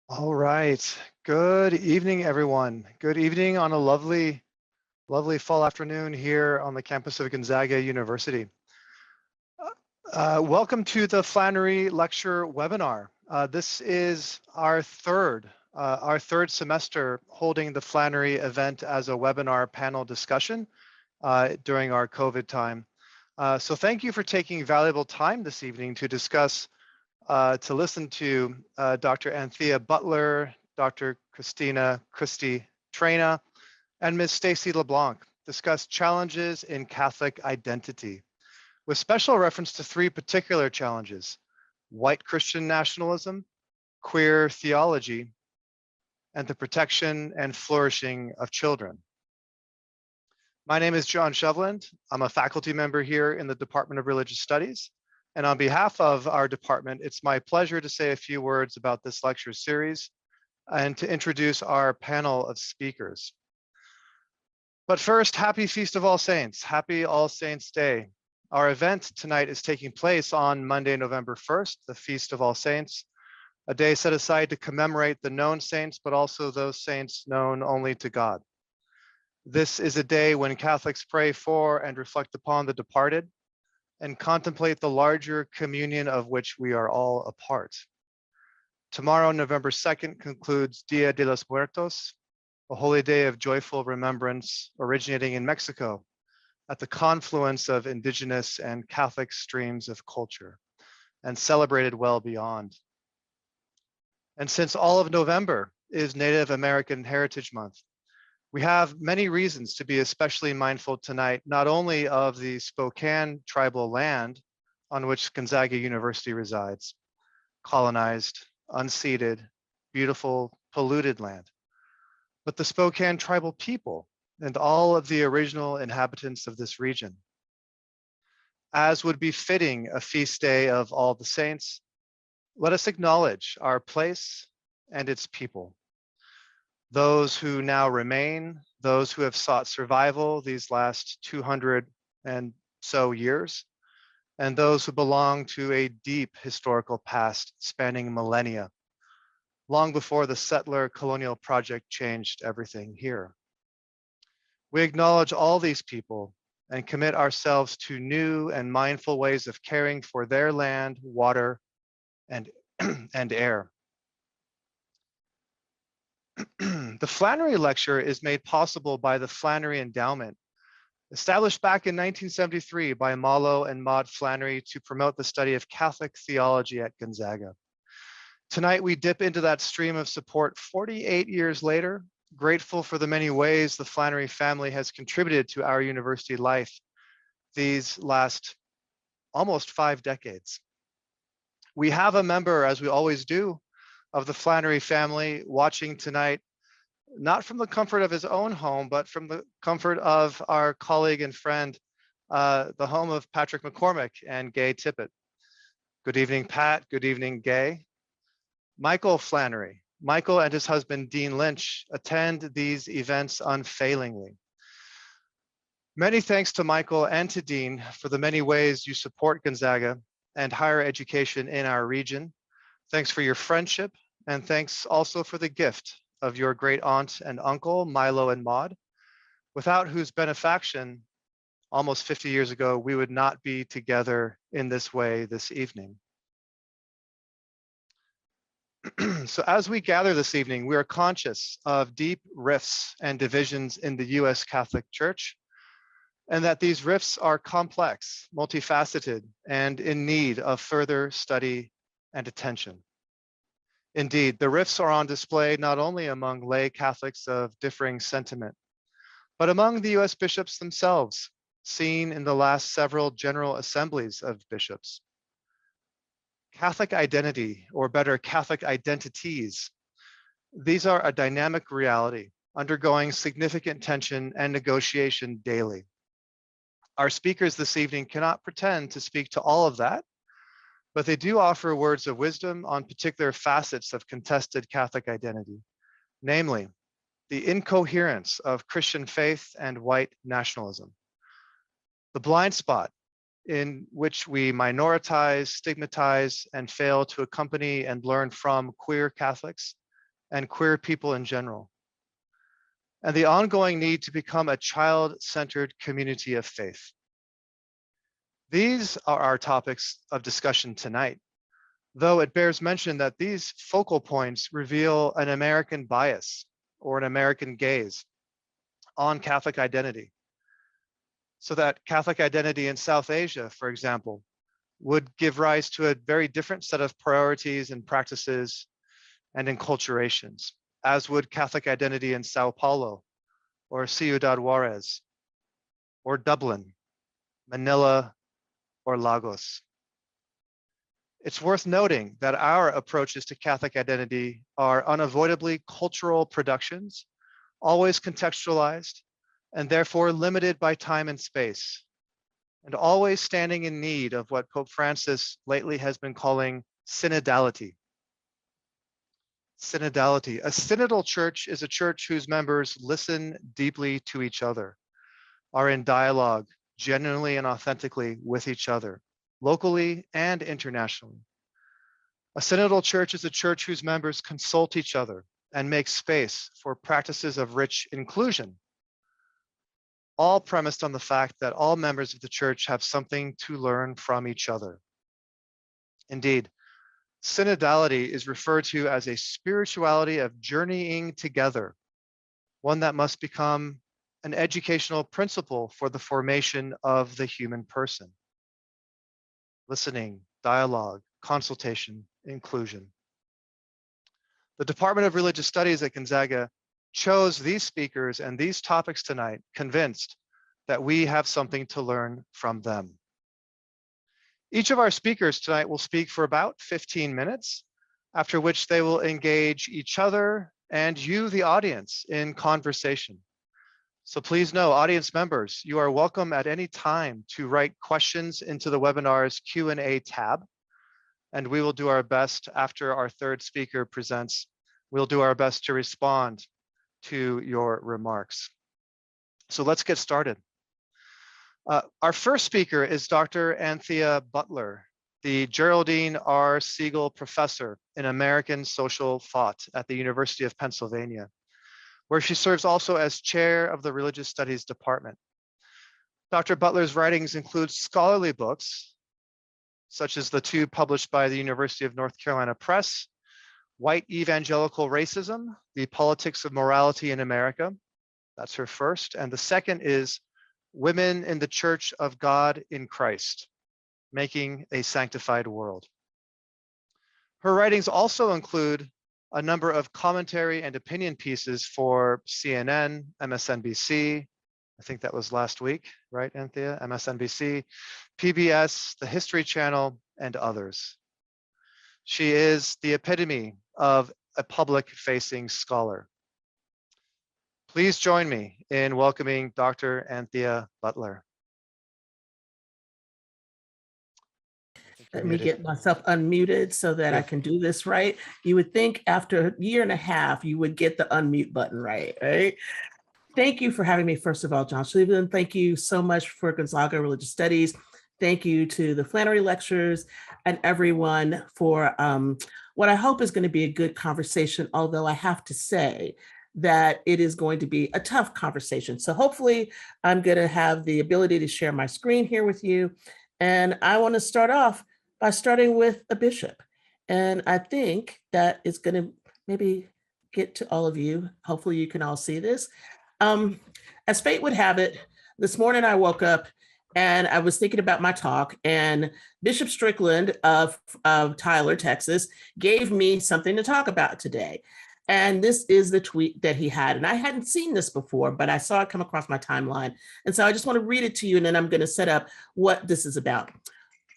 All right. Good evening, everyone. Good evening on a lovely, lovely fall afternoon here on the campus of Gonzaga University. Welcome to the Flannery Lecture webinar. This is our third semester holding the Flannery event as a webinar panel discussion during our COVID time. So thank you for taking valuable time this evening to discuss to listen to Dr. Anthea Butler, Dr. Cristina, Traina, and Ms. Stacie LeBlanc discuss challenges in Catholic identity, with special reference to three particular challenges: white Christian nationalism, queer theology, and the protection and flourishing of children. My name is John Shoveland. I'm a faculty member here in the Department of Religious Studies. And on behalf of our department, it's my pleasure to say a few words about this lecture series and to introduce our panel of speakers. But first, happy Feast of All Saints. Happy All Saints Day. Our event tonight is taking place on Monday, November 1st, the Feast of All Saints, a day set aside to commemorate the known saints, but also those saints known only to God. This is a day when Catholics pray for and reflect upon the departed, and contemplate the larger communion of which we are all a part. Tomorrow, November 2nd, concludes Dia de los Muertos, a holy day of joyful remembrance originating in Mexico at the confluence of indigenous and Catholic streams of culture, and celebrated well beyond. And since all of November is Native American Heritage Month, we have many reasons to be especially mindful tonight, not only of the Spokane tribal land on which Gonzaga University resides, colonized, unceded, beautiful, polluted land, but the Spokane tribal people and all of the original inhabitants of this region. As would be fitting a feast day of all the saints, let us acknowledge our place and its people. Those who now remain, those who have sought survival these last 200 and so years, and those who belong to a deep historical past spanning millennia, long before the settler colonial project changed everything here. We acknowledge all these people and commit ourselves to new and mindful ways of caring for their land, water, and air. The Flannery Lecture is made possible by the Flannery Endowment, established back in 1973 by Milo and Maud Flannery to promote the study of Catholic theology at Gonzaga. Tonight, we dip into that stream of support 48 years later, grateful for the many ways the Flannery family has contributed to our university life these last almost 5 decades. We have a member, as we always do, of the Flannery family watching tonight, not from the comfort of his own home, but from the comfort of our colleague and friend, the home of Patrick McCormick and Gay Tippett. Good evening, Pat. Good evening, Gay. Michael Flannery. Michael and his husband, Dean Lynch, attend these events unfailingly. Many thanks to Michael and to Dean for the many ways you support Gonzaga and higher education in our region. Thanks for your friendship, and thanks also for the gift of your great aunt and uncle, Milo and Maud, without whose benefaction, almost 50 years ago, we would not be together in this way this evening. So as we gather this evening, we are conscious of deep rifts and divisions in the US Catholic Church, and that these rifts are complex, multifaceted, and in need of further study and attention. Indeed, the rifts are on display not only among lay Catholics of differing sentiment, but among the US bishops themselves, seen in the last several general assemblies of bishops. Catholic identity, or better, Catholic identities, these are a dynamic reality undergoing significant tension and negotiation daily. Our speakers this evening cannot pretend to speak to all of that, but they do offer words of wisdom on particular facets of contested Catholic identity, namely the incoherence of Christian faith and white nationalism, the blind spot in which we minoritize, stigmatize, and fail to accompany and learn from queer Catholics, and queer people in general, and the ongoing need to become a child-centered community of faith. These are our topics of discussion tonight, though it bears mention that these focal points reveal an American bias or an American gaze on Catholic identity. So that Catholic identity in South Asia, for example, would give rise to a very different set of priorities and practices and enculturations, as would Catholic identity in Sao Paulo or Ciudad Juarez or Dublin, Manila, or Lagos. It's worth noting that our approaches to Catholic identity are unavoidably cultural productions, always contextualized, and therefore limited by time and space, and always standing in need of what Pope Francis lately has been calling synodality. Synodality. A synodal church is a church whose members listen deeply to each other, are in dialogue genuinely and authentically with each other, locally and internationally. A synodal church is a church whose members consult each other and make space for practices of rich inclusion, all premised on the fact that all members of the church have something to learn from each other. Indeed, synodality is referred to as a spirituality of journeying together, one that must become an educational principle for the formation of the human person. Listening, dialogue, consultation, inclusion. The Department of Religious Studies at Gonzaga chose these speakers and these topics tonight, convinced that we have something to learn from them. Each of our speakers tonight will speak for about 15 minutes, after which they will engage each other and you, the audience, in conversation. So please know, audience members, you are welcome at any time to write questions into the webinar's Q&A tab, and we will do our best after our third speaker presents. We'll do our best to respond to your remarks. So let's get started. Our first speaker is Dr. Anthea Butler, the Geraldine R. Siegel Professor in American Social Thought at the University of Pennsylvania, where she serves also as chair of the Religious Studies Department. Dr. Butler's writings include scholarly books, such as the two published by the University of North Carolina Press, White Evangelical Racism, The Politics of Morality in America. That's her first. And the second is Women in the Church of God in Christ, Making a Sanctified World. Her writings also include a number of commentary and opinion pieces for CNN, MSNBC, I think that was last week, right, Anthea? MSNBC, PBS, the History Channel, and others. She is the epitome of a public-facing scholar. Please join me in welcoming Dr. Anthea Butler. Let me get myself unmuted so that I can do this right. You would think after a year and a half, you would get the unmute button right? Thank you for having me, first of all, John Cleveland. Thank you so much for Gonzaga Religious Studies. Thank you to the Flannery Lectures and everyone for what I hope is going to be a good conversation, although I have to say that it is going to be a tough conversation. So hopefully I'm going to have the ability to share my screen here with you. And I want to start off by starting with a bishop. And I think that it's going to maybe get to all of you. Hopefully you can all see this. As fate would have it, this morning I woke up and I was thinking about my talk, and Bishop Strickland of Tyler, Texas, gave me something to talk about today. And this is the tweet that he had. And I hadn't seen this before, but I saw it come across my timeline. And so I just want to read it to you, and then I'm going to set up what this is about.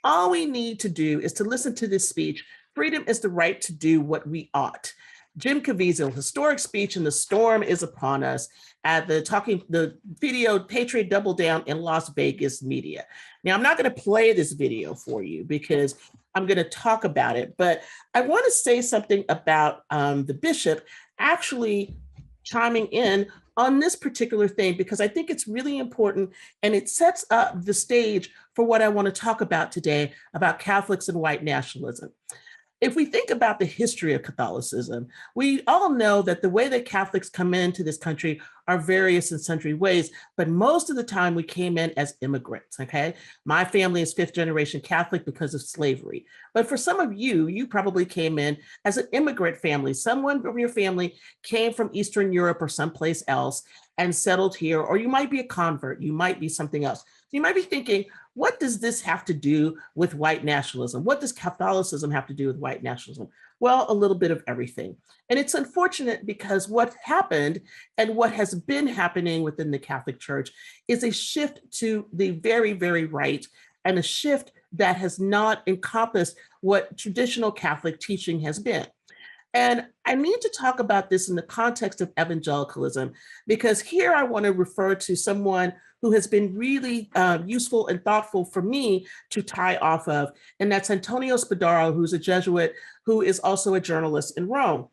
All we need to do is to listen to this speech. Freedom is the right to do what we ought. Jim Caviezel, historic speech, and the storm is upon us at the video Patriot Double Down in Las Vegas media. Now, I'm not going to play this video for you because I'm going to talk about it, but I want to say something about the bishop actually chiming in on this particular thing, because I think it's really important, and it sets up the stage for what I want to talk about today about Catholics and white nationalism. If we think about the history of Catholicism, we all know that the way that Catholics come into this country are various and sundry ways, but most of the time we came in as immigrants, okay? My family is fifth generation Catholic because of slavery. But for some of you, you probably came in as an immigrant family. Someone from your family came from Eastern Europe or someplace else and settled here, or you might be a convert, you might be something else. So you might be thinking, what does this have to do with white nationalism? What does Catholicism have to do with white nationalism? Well, a little bit of everything. And it's unfortunate because what happened and what has been happening within the Catholic Church is a shift to the very, very right, and a shift that has not encompassed what traditional Catholic teaching has been. And I need to talk about this in the context of evangelicalism, because here I want to refer to someone who has been really useful and thoughtful for me to tie off of, and that's Antonio Spadaro, who's a Jesuit, who is also a journalist in Rome.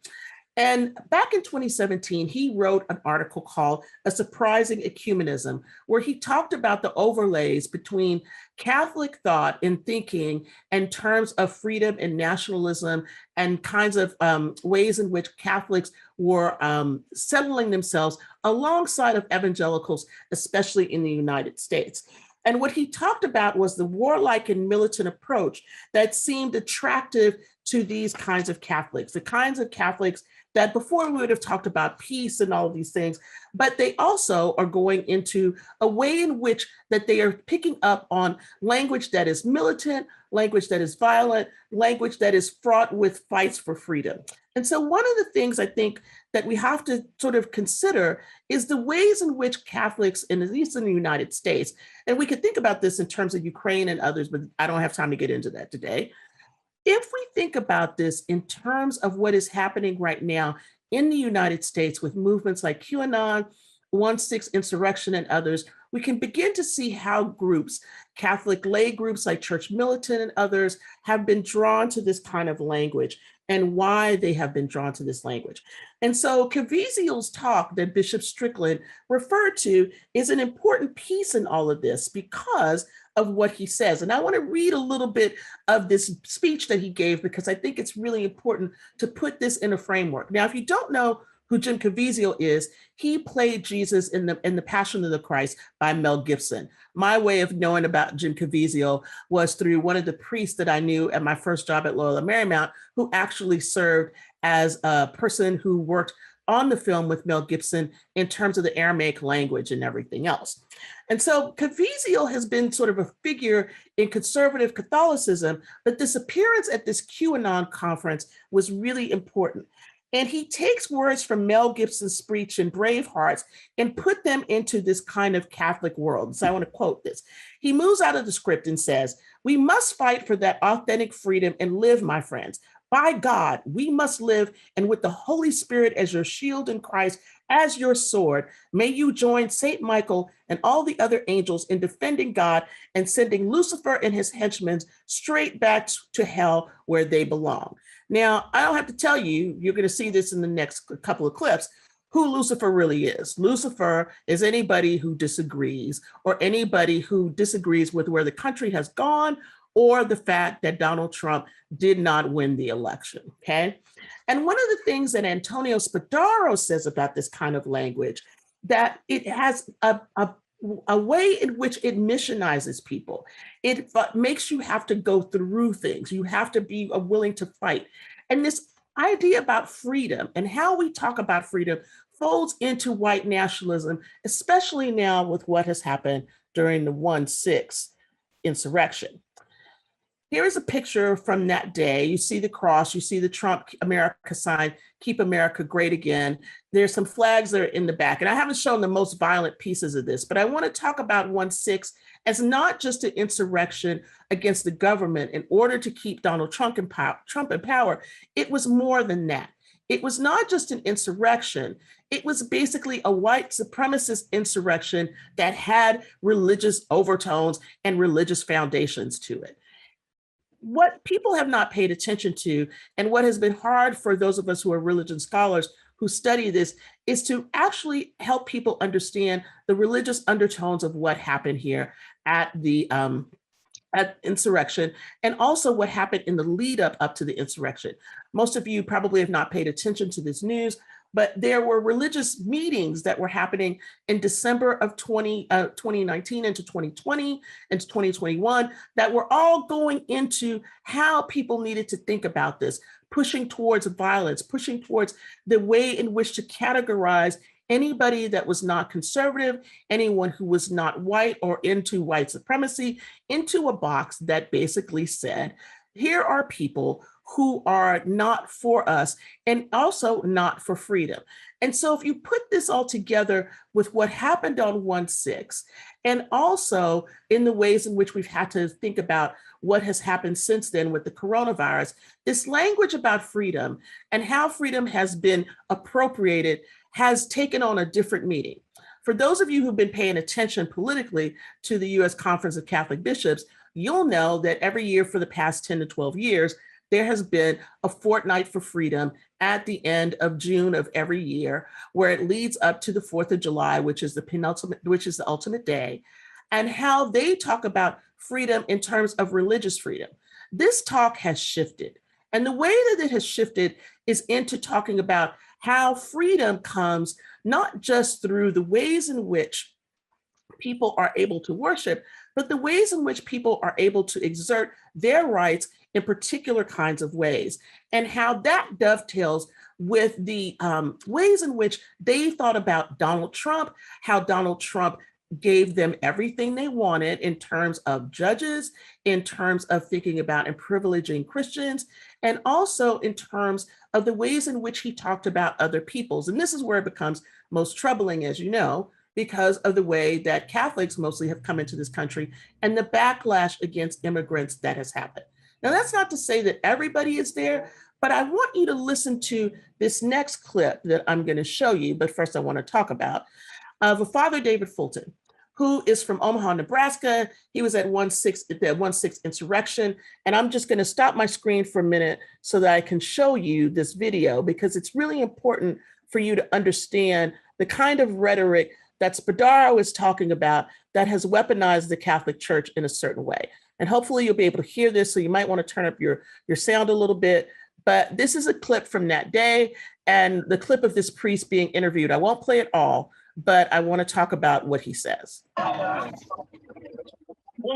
And back in 2017, he wrote an article called A Surprising Ecumenism, where he talked about the overlays between Catholic thought and thinking in terms of freedom and nationalism and kinds of ways in which Catholics were settling themselves alongside of evangelicals, especially in the United States. And what he talked about was the warlike and militant approach that seemed attractive to these kinds of Catholics, the kinds of Catholics that before we would have talked about peace and all of these things, but they also are going into a way in which that they are picking up on language that is militant, language that is violent, language that is fraught with fights for freedom. And so one of the things I think that we have to sort of consider is the ways in which Catholics, and at least in the United States, and we could think about this in terms of Ukraine and others, but I don't have time to get into that today. If we think about this in terms of what is happening right now in the United States with movements like QAnon, 1/6 insurrection, and others, we can begin to see how groups, Catholic lay groups like Church Militant and others, have been drawn to this kind of language and why they have been drawn to this language. And so Caviezel's talk that Bishop Strickland referred to is an important piece in all of this because of what he says. And I want to read a little bit of this speech that he gave because I think it's really important to put this in a framework. Now, if you don't know who Jim Caviezel is, he played Jesus in the Passion of the Christ by Mel Gibson. My way of knowing about Jim Caviezel was through one of the priests that I knew at my first job at Loyola Marymount, who actually served as a person who worked on the film with Mel Gibson in terms of the Aramaic language and everything else. And so Caviezel has been sort of a figure in conservative Catholicism, but this appearance at this QAnon conference was really important. And he takes words from Mel Gibson's speech in Bravehearts and put them into this kind of Catholic world. So I want to quote this. He moves out of the script and says, "We must fight for that authentic freedom and live, my friends. By God, we must live, and with the Holy Spirit as your shield in Christ, as your sword, may you join Saint Michael and all the other angels in defending God and sending Lucifer and his henchmen straight back to hell where they belong." Now, I don't have to tell you, you're going to see this in the next couple of clips, who Lucifer really is. Lucifer is anybody who disagrees, or anybody who disagrees with where the country has gone, or the fact that Donald Trump did not win the election, okay? And one of the things that Antonio Spadaro says about this kind of language, that it has a way in which it missionizes people. It makes you have to go through things. You have to be willing to fight. And this idea about freedom and how we talk about freedom folds into white nationalism, especially now with what has happened during the 1/6 insurrection. Here is a picture from that day. You see the cross, you see the Trump America sign, Keep America Great Again. There's some flags that are in the back. And I haven't shown the most violent pieces of this, but I want to talk about 1/6 as not just an insurrection against the government in order to keep Donald Trump in power. It was more than that. It was not just an insurrection. It was basically a white supremacist insurrection that had religious overtones and religious foundations to it. What people have not paid attention to, and what has been hard for those of us who are religion scholars who study this, is to actually help people understand the religious undertones of what happened here at the at insurrection, and also what happened in the lead up to the insurrection. Most of you probably have not paid attention to this news, but there were religious meetings that were happening in December of 2019 into 2020 into 2021 that were all going into how people needed to think about this, pushing towards violence, pushing towards the way in which to categorize anybody that was not conservative, anyone who was not white or into white supremacy, into a box that basically said, here are people who are not for us and also not for freedom. And so if you put this all together with what happened on 1/6, and also in the ways in which we've had to think about what has happened since then with the coronavirus, this language about freedom and how freedom has been appropriated has taken on a different meaning. For those of you who've been paying attention politically to the US Conference of Catholic Bishops, you'll know that every year for the past 10 to 12 years, there has been a fortnight for freedom at the end of June of every year, where it leads up to the 4th of July, which is the ultimate day, and how they talk about freedom in terms of religious freedom. This talk has shifted. And the way that it has shifted is into talking about how freedom comes not just through the ways in which people are able to worship, but the ways in which people are able to exert their rights in particular kinds of ways, and how that dovetails with the ways in which they thought about Donald Trump, how Donald Trump gave them everything they wanted in terms of judges, in terms of thinking about and privileging Christians, and also in terms of the ways in which he talked about other peoples. And this is where it becomes most troubling, as you know, because of the way that Catholics mostly have come into this country and the backlash against immigrants that has happened. Now, that's not to say that everybody is there, but I want you to listen to this next clip that I'm going to show you. But first, I want to talk about of Father David Fulton, who is from Omaha, Nebraska. He was at the 1/6 insurrection. And I'm just going to stop my screen for a minute so that I can show you this video, because it's really important for you to understand the kind of rhetoric that Spadaro is talking about that has weaponized the Catholic Church in a certain way. And hopefully you'll be able to hear this, so you might want to turn up your sound a little bit. But this is a clip from that day and the clip of this priest being interviewed. I won't play it all, but I want to talk about what he says. What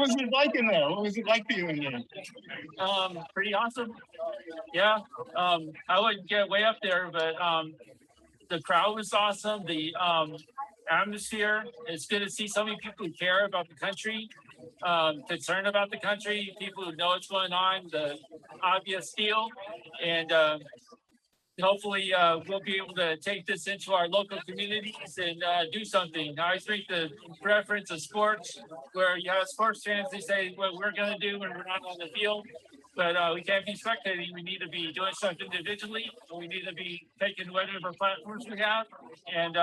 was it like in there? What was it like for you in there? Pretty awesome. Yeah, I wouldn't get way up there, but the crowd was awesome. The atmosphere, it's good to see so many people who care about the country, concerned about the country, people who know what's going on, the obvious deal, and hopefully we'll be able to take this into our local communities and do something. I think the preference of sports, where you have sports fans, they say what we're going to do when we're not on the field, but we can't be spectating. We need to be doing something individually. We need to be taking whatever platforms we have and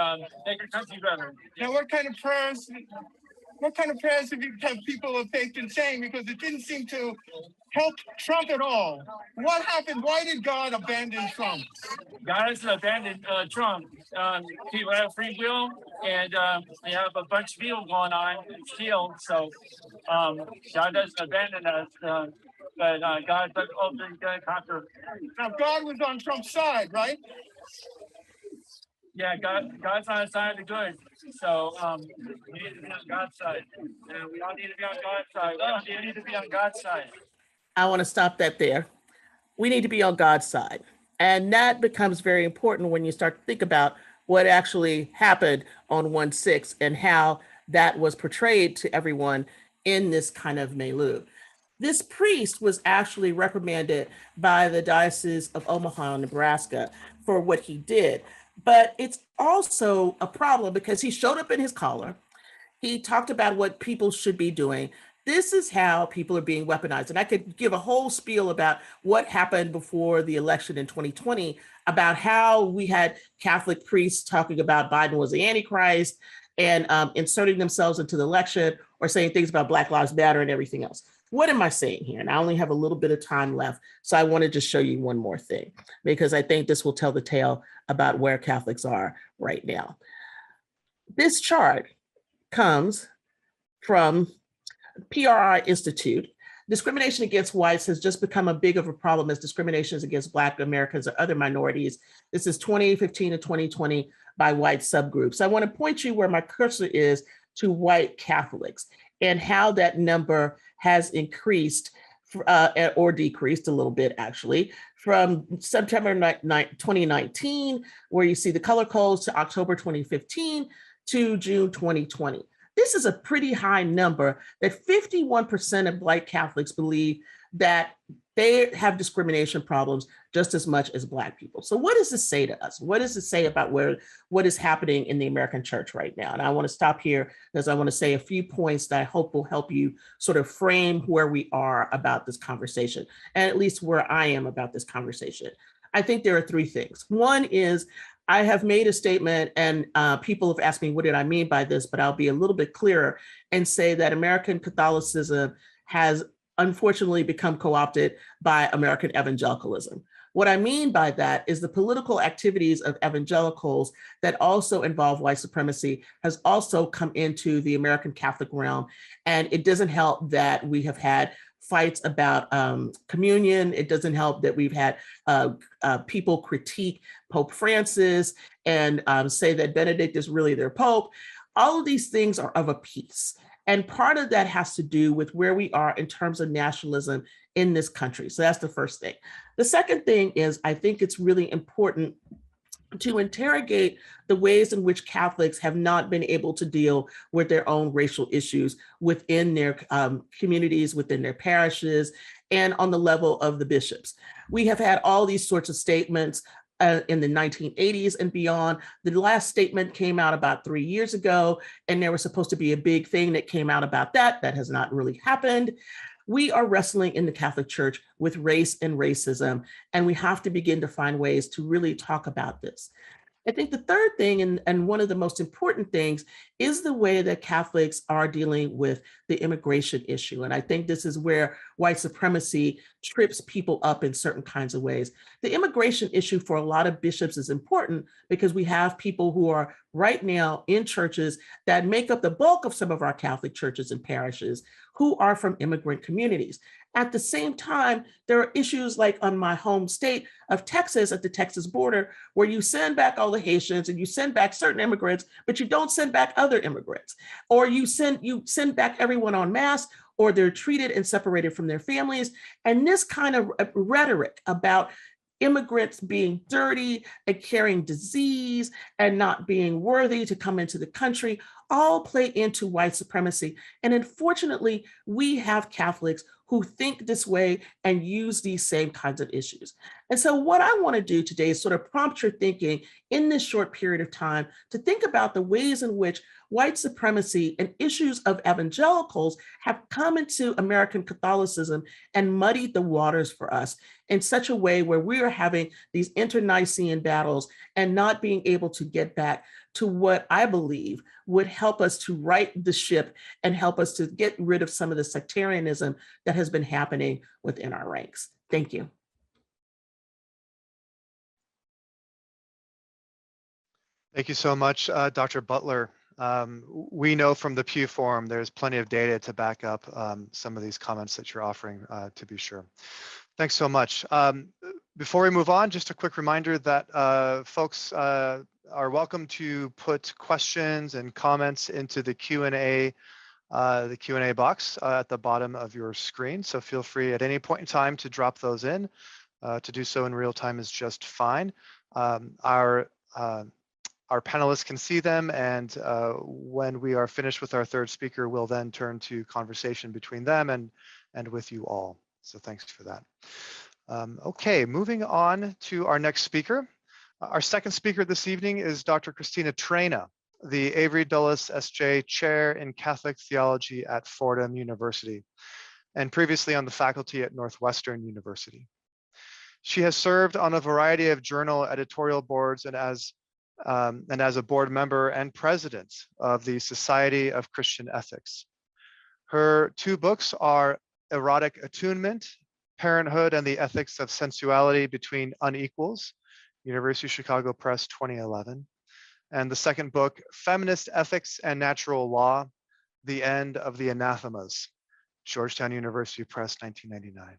make our country better. Now, what kind of prayers have you have people of faith been saying? Because it didn't seem to help Trump at all. What happened? Why did God abandon Trump? God has abandoned Trump. People have free will, and they have a bunch of evil going on still. So God doesn't abandon us, but God's ultimately going to conquer. Now, God was on Trump's side, right? Yeah, God's on the side of the good. So we need to be on God's side. And we all need to be on God's side. We all need to be on God's side. I want to stop that there. We need to be on God's side. And that becomes very important when you start to think about what actually happened on 1/6 and how that was portrayed to everyone in this kind of milieu. This priest was actually reprimanded by the Diocese of Omaha, Nebraska, for what he did. But it's also a problem because he showed up in his collar. He talked about what people should be doing. This is how people are being weaponized. And I could give a whole spiel about what happened before the election in 2020, about how we had Catholic priests talking about Biden was the Antichrist and inserting themselves into the election, or saying things about Black Lives Matter and everything else. What am I saying here? And I only have a little bit of time left, so I want to just show you one more thing, because I think this will tell the tale about where Catholics are right now. This chart comes from PRI Institute, discrimination against whites has just become a big of a problem as discriminations against Black Americans or other minorities. This is 2015 to 2020 by white subgroups. I want to point you where my cursor is to white Catholics and how that number has increased or decreased a little bit, actually, from September 2019, where you see the color codes, to October 2015 to June 2020. This is a pretty high number that 51% of Black Catholics believe that they have discrimination problems just as much as Black people. So what does this say to us? What does it say about what is happening in the American church right now? And I want to stop here because I want to say a few points that I hope will help you sort of frame where we are about this conversation, and at least where I am about this conversation. I think there are three things. One is I have made a statement, and people have asked me, what did I mean by this? But I'll be a little bit clearer and say that American Catholicism has unfortunately become co-opted by American evangelicalism. What I mean by that is the political activities of evangelicals that also involve white supremacy has also come into the American Catholic realm. And it doesn't help that we have had fights about communion. It doesn't help that we've had people critique Pope Francis and say that Benedict is really their Pope. All of these things are of a piece. And part of that has to do with where we are in terms of nationalism in this country. So that's the first thing. The second thing is, I think it's really important to interrogate the ways in which Catholics have not been able to deal with their own racial issues within their communities, within their parishes, and on the level of the bishops. We have had all these sorts of statements in the 1980s and beyond. The last statement came out about 3 years ago, and there was supposed to be a big thing that came out about that. That has not really happened. We are wrestling in the Catholic Church with race and racism, and we have to begin to find ways to really talk about this. I think the third thing, and one of the most important things, is the way that Catholics are dealing with the immigration issue. And I think this is where white supremacy trips people up in certain kinds of ways. The immigration issue for a lot of bishops is important because we have people who are right now in churches that make up the bulk of some of our Catholic churches and parishes who are from immigrant communities. At the same time, there are issues like on my home state of Texas, at the Texas border, where you send back all the Haitians and you send back certain immigrants, but you don't send back other immigrants, or you send back everyone en masse, or they're treated and separated from their families. And this kind of rhetoric about immigrants being dirty and carrying disease and not being worthy to come into the country all play into white supremacy. And unfortunately, we have Catholics who think this way and use these same kinds of issues. And so what I want to do today is sort of prompt your thinking in this short period of time to think about the ways in which white supremacy and issues of evangelicals have come into American Catholicism and muddied the waters for us in such a way where we are having these internecine battles and not being able to get back to what I believe would help us to right the ship and help us to get rid of some of the sectarianism that has been happening within our ranks. Thank you. Thank you so much, Dr. Butler. We know from the Pew Forum, there's plenty of data to back up some of these comments that you're offering, to be sure. Thanks so much. Before we move on, just a quick reminder that folks are welcome to put questions and comments into the Q&A box at the bottom of your screen. So feel free at any point in time to drop those in. To do so in real time is just fine. Our panelists can see them, and when we are finished with our third speaker, we'll then turn to conversation between them and with you all. So thanks for that. Okay, moving on to our next speaker. Our second speaker this evening is Dr. Cristina Traina, the Avery Dulles S.J. Chair in Catholic Theology at Fordham University, and previously on the faculty at Northwestern University. She has served on a variety of journal editorial boards and as a board member and president of the Society of Christian Ethics. Her two books are Erotic Attunement, Parenthood and the Ethics of Sensuality Between Unequals, University of Chicago Press, 2011. And the second book, Feminist Ethics and Natural Law, The End of the Anathemas, Georgetown University Press, 1999.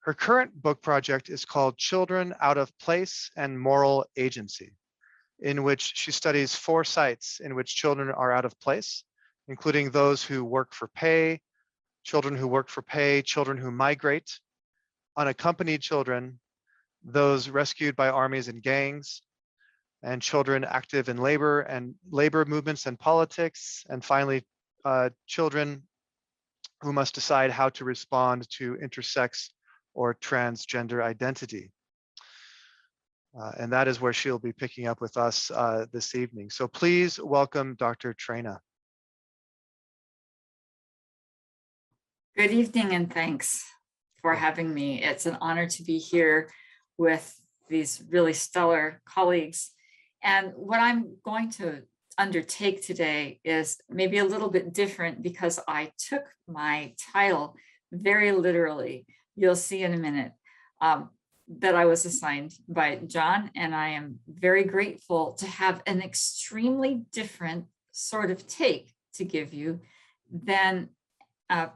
Her current book project is called Children Out of Place and Moral Agency, in which she studies 4 sites in which children are out of place, including those who work for pay, children who work for pay, children who migrate, unaccompanied children, those rescued by armies and gangs, and children active in labor and labor movements and politics, and finally, children who must decide how to respond to intersex or transgender identity. And that is where she'll be picking up with us this evening. So please welcome Dr. Traina. Good evening and thanks for having me. It's an honor to be here with these really stellar colleagues. And what I'm going to undertake today is maybe a little bit different because I took my title very literally. You'll see in a minute that I was assigned by John, and I am very grateful to have an extremely different sort of take to give you than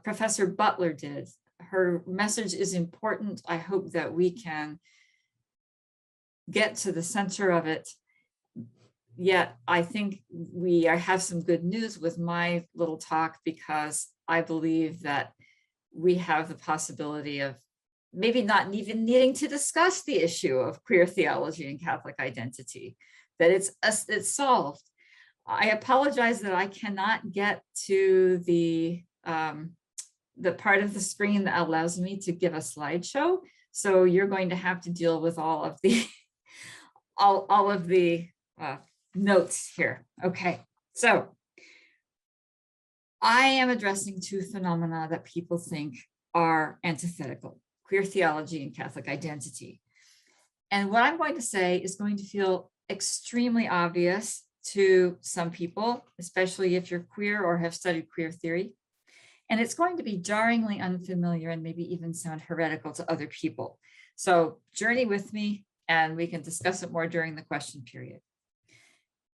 Professor Butler did. Her message is important. I hope that we can get to the center of it. Yet I think we have some good news with my little talk, because I believe that we have the possibility of maybe not even needing to discuss the issue of queer theology and Catholic identity, that it's solved. I apologize that I cannot get to the part of the screen that allows me to give a slideshow. So you're going to have to deal with all of the all of the notes here. Okay, so I am addressing 2 phenomena that people think are antithetical: queer theology and Catholic identity. And what I'm going to say is going to feel extremely obvious to some people, especially if you're queer or have studied queer theory. And it's going to be jarringly unfamiliar and maybe even sound heretical to other people. So journey with me and we can discuss it more during the question period.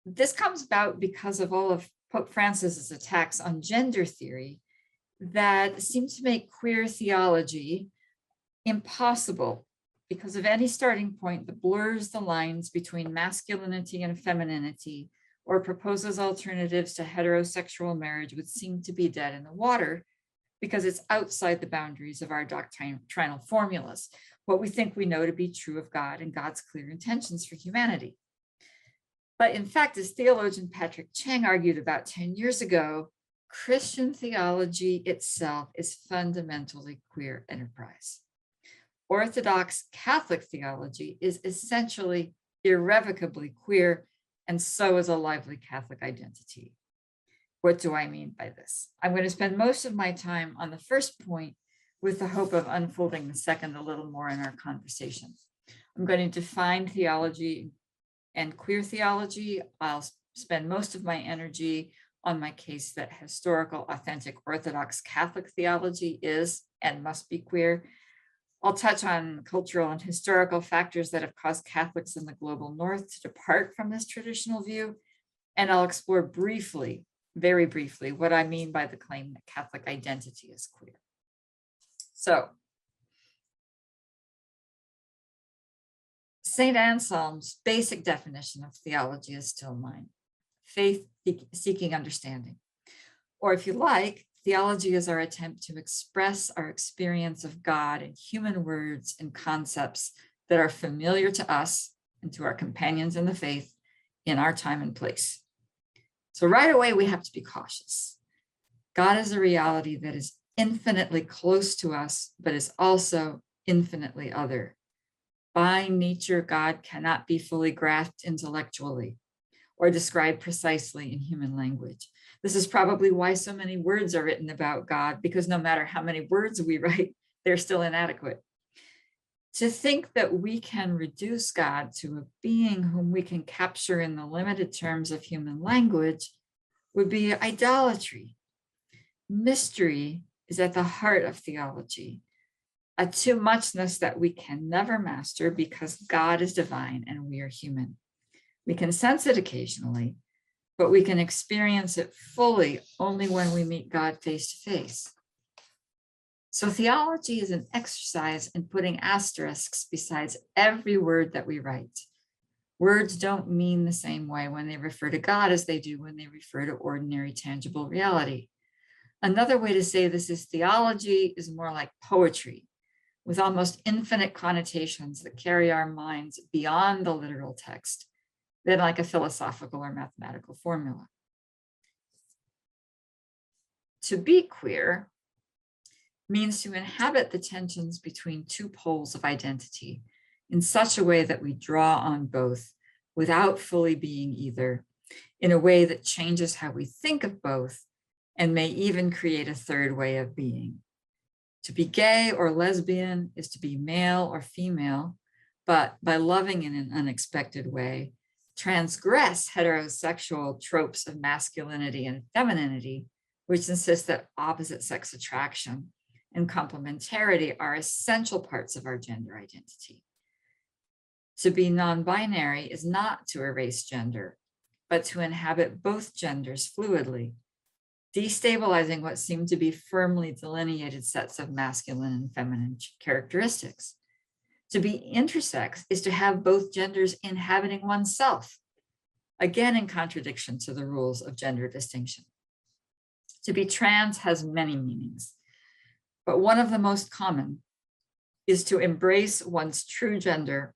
This comes about because of all of Pope Francis's attacks on gender theory that seem to make queer theology impossible because of any starting point that blurs the lines between masculinity and femininity, or proposes alternatives to heterosexual marriage would seem to be dead in the water because it's outside the boundaries of our doctrinal formulas, what we think we know to be true of God and God's clear intentions for humanity. But in fact, as theologian Patrick Cheng argued about 10 years ago, Christian theology itself is fundamentally queer enterprise. Orthodox Catholic theology is essentially irrevocably queer, and so is a lively Catholic identity. What do I mean by this? I'm going to spend most of my time on the first point with the hope of unfolding the second a little more in our conversation. I'm going to define theology and queer theology. I'll spend most of my energy on my case that historical, authentic, Orthodox Catholic theology is and must be queer. I'll touch on cultural and historical factors that have caused Catholics in the global North to depart from this traditional view. And I'll explore briefly, very briefly, what I mean by the claim that Catholic identity is queer. So, St. Anselm's basic definition of theology is still mine: faith seeking understanding. Or if you like, theology is our attempt to express our experience of God in human words and concepts that are familiar to us and to our companions in the faith in our time and place. So right away, we have to be cautious. God is a reality that is infinitely close to us, but is also infinitely other. By nature, God cannot be fully grasped intellectually or described precisely in human language. This is probably why so many words are written about God, because no matter how many words we write, they're still inadequate. To think that we can reduce God to a being whom we can capture in the limited terms of human language would be idolatry. Mystery is at the heart of theology, a too-muchness that we can never master because God is divine and we are human. We can sense it occasionally, but we can experience it fully only when we meet God face to face. So theology is an exercise in putting asterisks besides every word that we write. Words don't mean the same way when they refer to God as they do when they refer to ordinary tangible reality. Another way to say this is theology is more like poetry, with almost infinite connotations that carry our minds beyond the literal text, than like a philosophical or mathematical formula. To be queer means to inhabit the tensions between two poles of identity in such a way that we draw on both without fully being either, in a way that changes how we think of both and may even create a third way of being. To be gay or lesbian is to be male or female, but by loving in an unexpected way, transgress heterosexual tropes of masculinity and femininity, which insist that opposite sex attraction and complementarity are essential parts of our gender identity. To be non-binary is not to erase gender, but to inhabit both genders fluidly, destabilizing what seem to be firmly delineated sets of masculine and feminine characteristics. To be intersex is to have both genders inhabiting oneself, again in contradiction to the rules of gender distinction. To be trans has many meanings, but one of the most common is to embrace one's true gender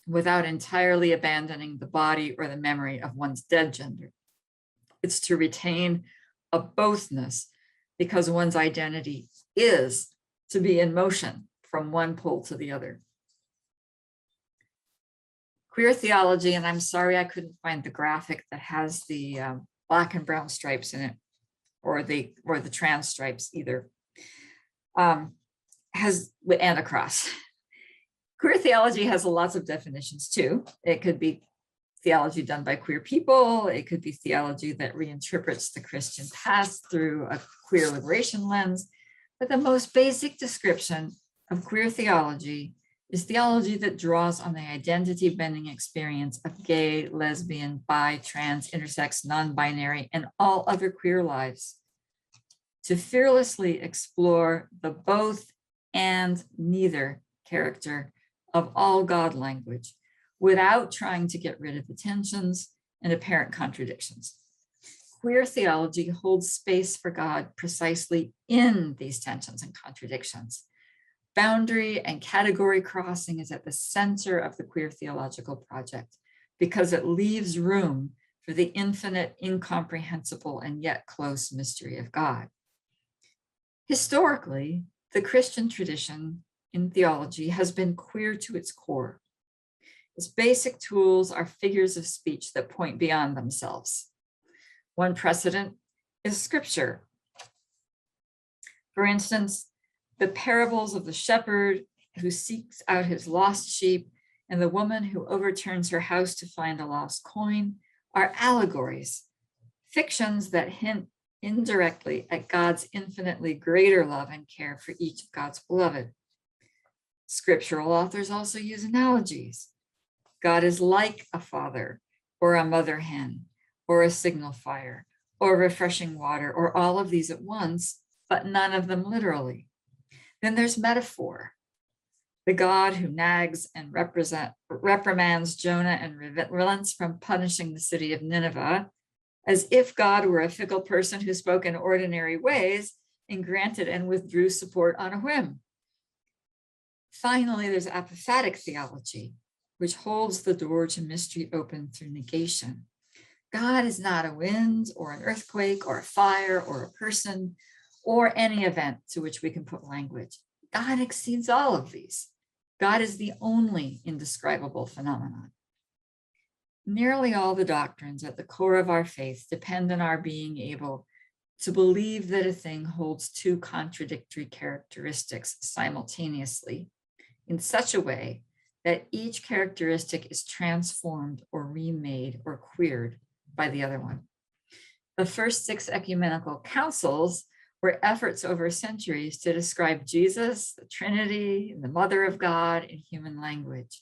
without entirely abandoning the body or the memory of one's dead gender. It's to retain a bothness because one's identity is to be in motion from one pole to the other. Queer theology, and I'm sorry I couldn't find the graphic that has the black and brown stripes in it, or the trans stripes either, has, and a cross. Queer theology has lots of definitions too. It could be theology done by queer people. It could be theology that reinterprets the Christian past through a queer liberation lens. But the most basic description of queer theology is theology that draws on the identity-bending experience of gay, lesbian, bi, trans, intersex, non-binary, and all other queer lives, to fearlessly explore the both and neither character of all God language without trying to get rid of the tensions and apparent contradictions. Queer theology holds space for God precisely in these tensions and contradictions. Boundary and category crossing is at the center of the queer theological project because it leaves room for the infinite, incomprehensible, and yet close mystery of God. Historically, the Christian tradition in theology has been queer to its core. Its basic tools are figures of speech that point beyond themselves. One precedent is scripture. For instance, the parables of the shepherd who seeks out his lost sheep and the woman who overturns her house to find a lost coin are allegories, fictions that hint indirectly at God's infinitely greater love and care for each of God's beloved. Scriptural authors also use analogies. God is like a father or a mother hen or a signal fire or refreshing water or all of these at once, but none of them literally. Then there's metaphor. The God who nags and reprimands Jonah and relents from punishing the city of Nineveh, as if God were a fickle person who spoke in ordinary ways and granted and withdrew support on a whim. Finally, there's apophatic theology, which holds the door to mystery open through negation. God is not a wind or an earthquake or a fire or a person or any event to which we can put language. God exceeds all of these. God is the only indescribable phenomenon. Nearly all the doctrines at the core of our faith depend on our being able to believe that a thing holds two contradictory characteristics simultaneously in such a way that each characteristic is transformed or remade or queered by the other one. The first 6 ecumenical councils were efforts over centuries to describe Jesus, the Trinity, and the Mother of God in human language.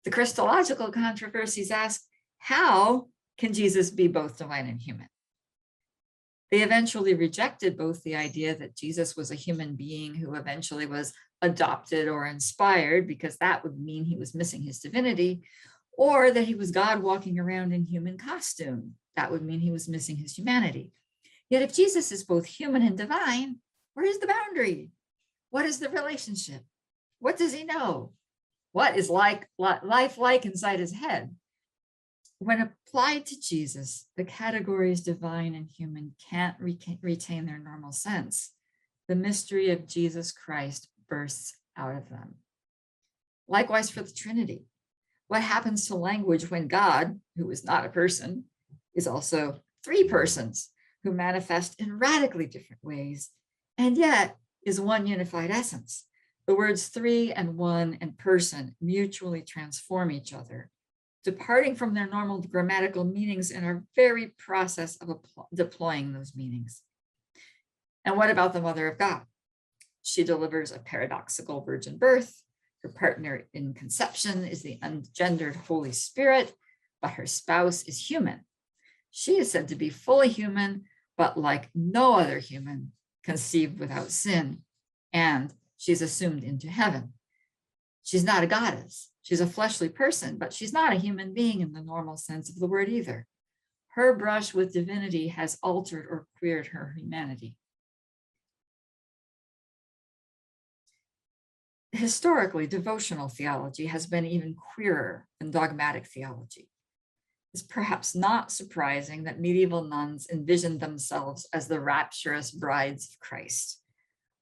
The Christological controversies ask, how can Jesus be both divine and human? They eventually rejected both the idea that Jesus was a human being who eventually was adopted or inspired, because that would mean he was missing his divinity, or that he was God walking around in human costume. That would mean he was missing his humanity. Yet if Jesus is both human and divine, where is the boundary? What is the relationship? What does he know? What is life like inside his head? When applied to Jesus, the categories divine and human can't retain their normal sense. The mystery of Jesus Christ bursts out of them. Likewise for the Trinity. What happens to language when God, who is not a person, is also three persons who manifest in radically different ways, and yet is one unified essence? The words three and one and person mutually transform each other, departing from their normal grammatical meanings in our very process of deploying those meanings. And what about the Mother of God? She delivers a paradoxical virgin birth. Her partner in conception is the ungendered Holy Spirit, but her spouse is human. She is said to be fully human, but like no other human, conceived without sin, and she's assumed into heaven. She's not a goddess. She's a fleshly person, but she's not a human being in the normal sense of the word either. Her brush with divinity has altered or queered her humanity. Historically, devotional theology has been even queerer than dogmatic theology. It's perhaps not surprising that medieval nuns envisioned themselves as the rapturous brides of Christ,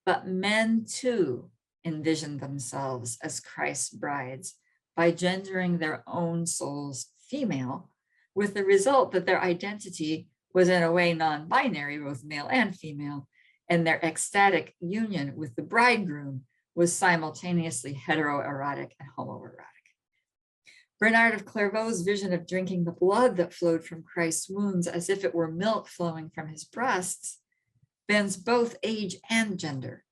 but men too envisioned themselves as Christ's brides by gendering their own souls female, with the result that their identity was in a way non-binary, both male and female, and their ecstatic union with the bridegroom was simultaneously heteroerotic and homoerotic. Bernard of Clairvaux's vision of drinking the blood that flowed from Christ's wounds as if it were milk flowing from his breasts bends both age and gender.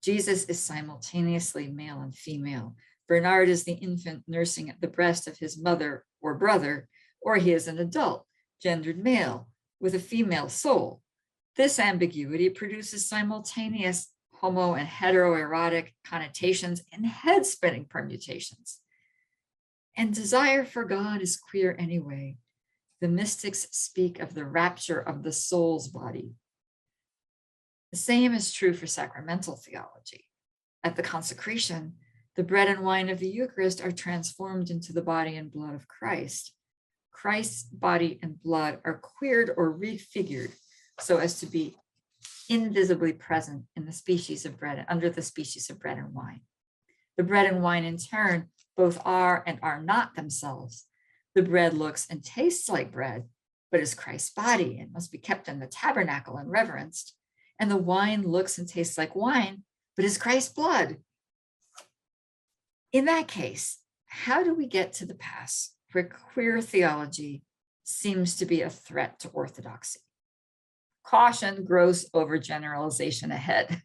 Jesus is simultaneously male and female. Bernard is the infant nursing at the breast of his mother or brother, or he is an adult, gendered male, with a female soul. This ambiguity produces simultaneous homo and heteroerotic connotations and head-spinning permutations. And desire for God is queer anyway. The mystics speak of the rapture of the soul's body. The same is true for sacramental theology. At the consecration, the bread and wine of the Eucharist are transformed into the body and blood of Christ. Christ's body and blood are queered or refigured so as to be invisibly present in the species of bread, under the species of bread and wine. The bread and wine in turn both are and are not themselves. The bread looks and tastes like bread, but is Christ's body and must be kept in the tabernacle and reverenced. And the wine looks and tastes like wine, but is Christ's blood. In that case, how do we get to the pass where queer theology seems to be a threat to orthodoxy? Caution, gross overgeneralization ahead.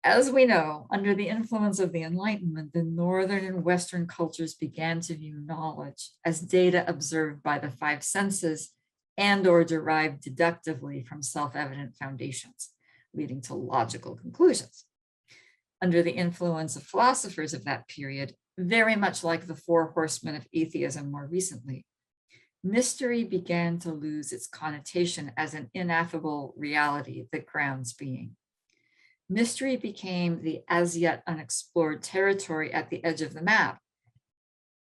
As we know, under the influence of the Enlightenment, the Northern and Western cultures began to view knowledge as data observed by the five senses and or derived deductively from self-evident foundations, leading to logical conclusions. Under the influence of philosophers of that period, very much like the four horsemen of atheism more recently, mystery began to lose its connotation as an ineffable reality that grounds being. Mystery became the as yet unexplored territory at the edge of the map,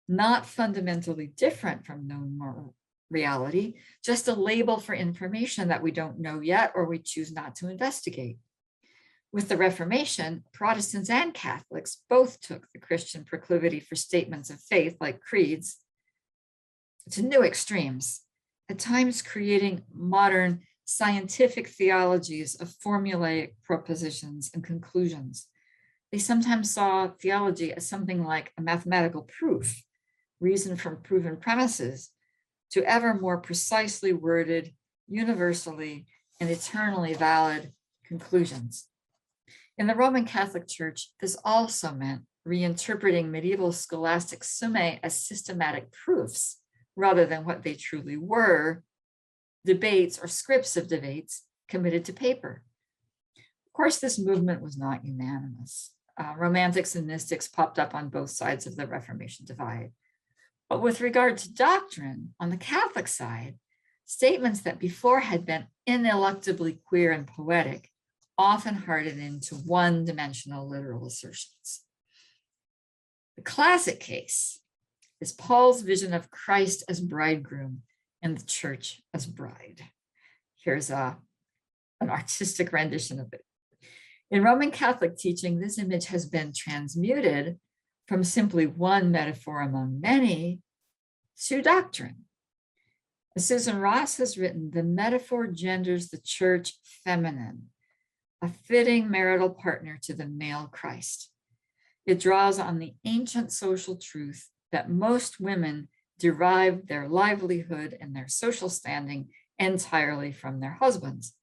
not fundamentally different from known reality, just a label for information that we don't know yet or we choose not to investigate. With the Reformation, Protestants and Catholics both took the Christian proclivity for statements of faith, like creeds, to new extremes, at times creating modern scientific theologies of formulaic propositions and conclusions. They sometimes saw theology as something like a mathematical proof, reason from proven premises, to ever more precisely worded, universally and eternally valid conclusions. In the Roman Catholic Church, this also meant reinterpreting medieval scholastic summae as systematic proofs, rather than what they truly were, debates or scripts of debates committed to paper. Of course, this movement was not unanimous. Romantics and mystics popped up on both sides of the Reformation divide. But with regard to doctrine, on the Catholic side, statements that before had been ineluctably queer and poetic often hardened into one-dimensional literal assertions. The classic case is Paul's vision of Christ as bridegroom and the church as bride. Here's an artistic rendition of it. In Roman Catholic teaching, this image has been transmuted from simply one metaphor among many to doctrine. As Susan Ross has written, the metaphor genders the church feminine, a fitting marital partner to the male Christ. It draws on the ancient social truth that most women derive their livelihood and their social standing entirely from their husbands,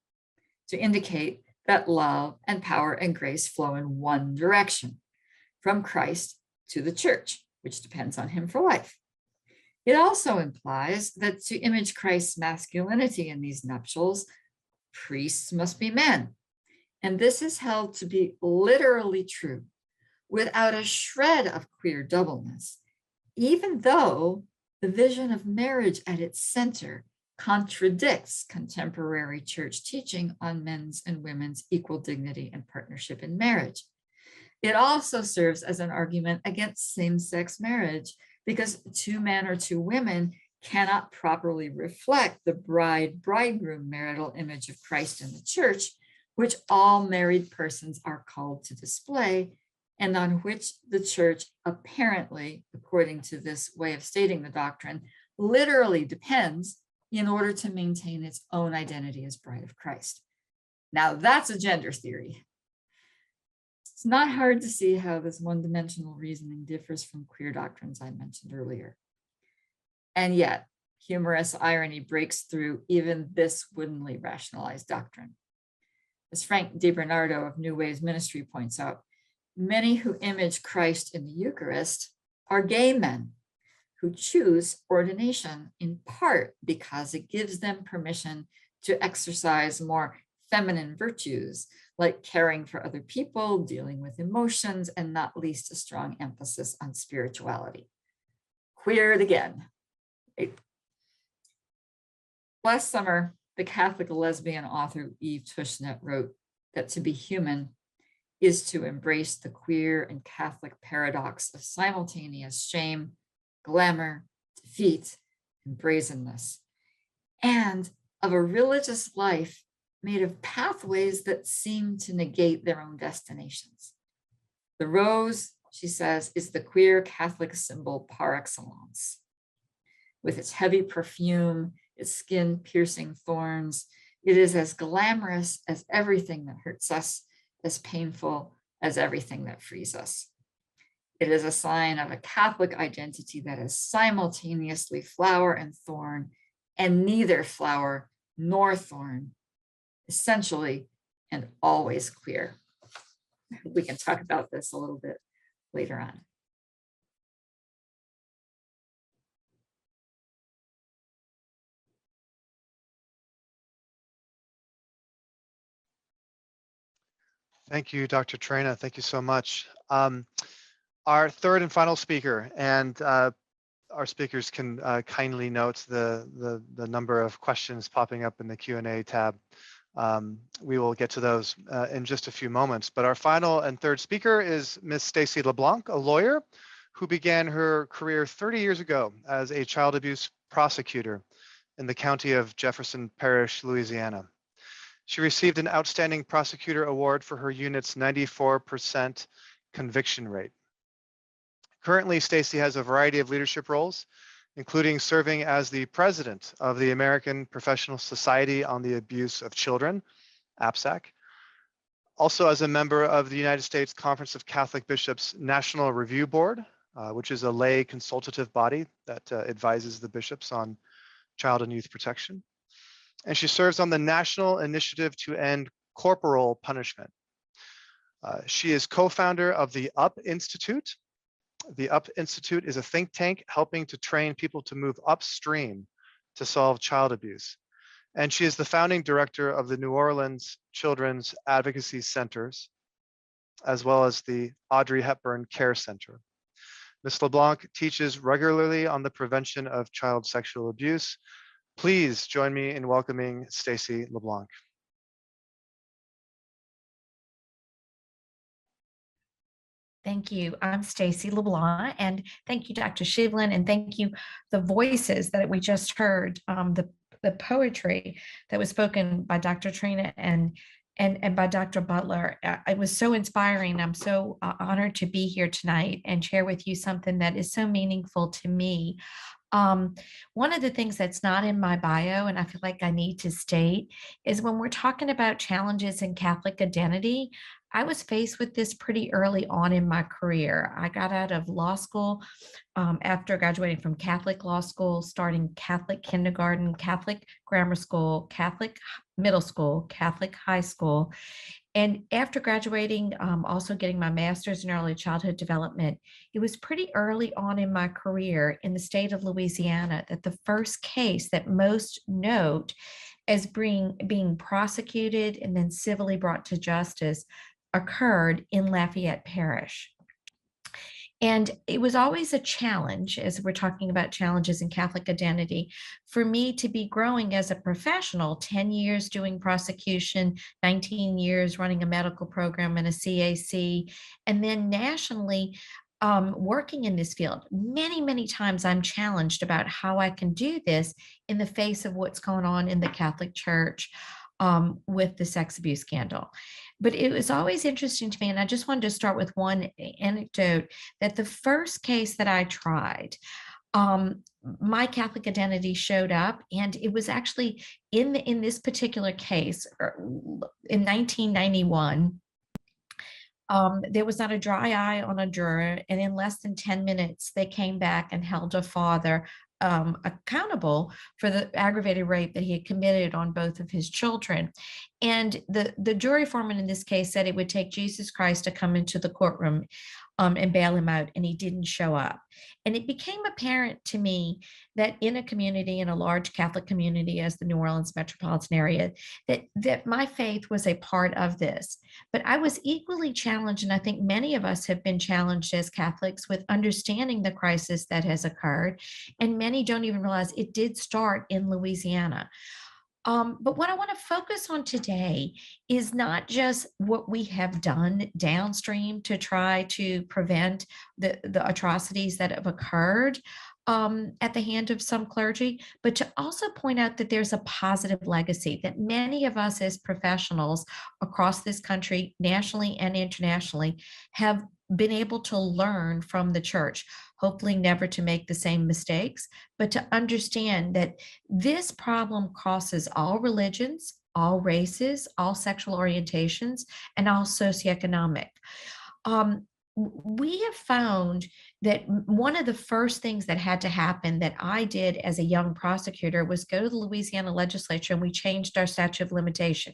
to indicate that love and power and grace flow in one direction, from Christ to the church, which depends on him for life. It also implies that to image Christ's masculinity in these nuptials, priests must be men. And this is held to be literally true, without a shred of queer doubleness, even though the vision of marriage at its center contradicts contemporary church teaching on men's and women's equal dignity and partnership in marriage. It also serves as an argument against same-sex marriage, because two men or two women cannot properly reflect the bride-bridegroom marital image of Christ in the church, which all married persons are called to display, and on which the church apparently, according to this way of stating the doctrine, literally depends in order to maintain its own identity as bride of Christ. Now that's a gender theory. It's not hard to see how this one-dimensional reasoning differs from queer doctrines I mentioned earlier. And yet, humorous irony breaks through even this woodenly rationalized doctrine. As Frank DiBernardo of New Ways Ministry points out, many who image Christ in the Eucharist are gay men who choose ordination in part because it gives them permission to exercise more feminine virtues, like caring for other people, dealing with emotions, and not least a strong emphasis on spirituality. Queer it again. Last summer, the Catholic lesbian author Eve Tushnet wrote that to be human is to embrace the queer and Catholic paradox of simultaneous shame, glamour, defeat, and brazenness, and of a religious life made of pathways that seem to negate their own destinations. The rose, she says, is the queer Catholic symbol par excellence. With its heavy perfume, its skin-piercing thorns, it is as glamorous as everything that hurts us, as painful as everything that frees us. It is a sign of a Catholic identity that is simultaneously flower and thorn, and neither flower nor thorn, essentially and always queer. We can talk about this a little bit later on. Thank you, Dr. Traina. Thank you so much. Our third and final speaker, and our speakers can kindly note the number of questions popping up in the Q&A tab. We will get to those in just a few moments. But our final and third speaker is Ms. Stacie LeBlanc, a lawyer who began her career 30 years ago as a child abuse prosecutor in the county of Jefferson Parish, Louisiana. She received an Outstanding Prosecutor Award for her unit's 94% conviction rate. Currently, Stacie has a variety of leadership roles, including serving as the president of the American Professional Society on the Abuse of Children, APSAC, also as a member of the United States Conference of Catholic Bishops National Review Board, which is a lay consultative body that advises the bishops on child and youth protection. And she serves on the National Initiative to End Corporal Punishment. She is co-founder of the UP Institute. The UP Institute is a think tank helping to train people to move upstream to solve child abuse. and she is the founding director of the New Orleans Children's Advocacy Centers, as well as the Audrey Hepburn Care Center. Ms. LeBlanc teaches regularly on the prevention of child sexual abuse. Please join me in welcoming Stacie LeBlanc. Thank you. I'm Stacie LeBlanc, and thank you, Dr. Shivlin, and thank you, the voices that we just heard, the poetry that was spoken by Dr. Traina and by Dr. Butler. It was so inspiring. I'm so honored to be here tonight and share with you something that is so meaningful to me. One of the things that's not in my bio, and I feel like I need to state, is when we're talking about challenges in Catholic identity, I was faced with this pretty early on in my career. I got out of law school after graduating from Catholic law school, starting Catholic kindergarten, Catholic grammar school, Catholic middle school, Catholic high school. And after graduating, also getting my master's in early childhood development, it was pretty early on in my career in the state of Louisiana that the first case that most note as being prosecuted and then civilly brought to justice occurred in Lafayette Parish. And it was always a challenge, as we're talking about challenges in Catholic identity, for me to be growing as a professional, 10 years doing prosecution, 19 years running a medical program and a CAC, and then nationally working in this field. Many, many times I'm challenged about how I can do this in the face of what's going on in the Catholic Church with the sex abuse scandal. But it was always interesting to me, and I just wanted to start with one anecdote, that the first case that I tried, my Catholic identity showed up, and it was actually in this particular case in 1991. There was not a dry eye on a juror, and in less than 10 minutes, they came back and held a father accountable for the aggravated rape that he had committed on both of his children. And the jury foreman in this case said it would take Jesus Christ to come into the courtroom and bail him out, and he didn't show up. And it became apparent to me that in a community, in a large Catholic community as the New Orleans metropolitan area, that my faith was a part of this. But I was equally challenged, and I think many of us have been challenged as Catholics with understanding the crisis that has occurred, and many don't even realize it did start in Louisiana. But what I want to focus on today is not just what we have done downstream to try to prevent the atrocities that have occurred at the hand of some clergy, but to also point out that there's a positive legacy that many of us as professionals across this country, nationally and internationally, have been able to learn from the church, hopefully never to make the same mistakes, but to understand that this problem crosses all religions, all races, all sexual orientations, and all socioeconomic. We have found that one of the first things that had to happen that I did as a young prosecutor was go to the Louisiana legislature, and we changed our statute of limitation.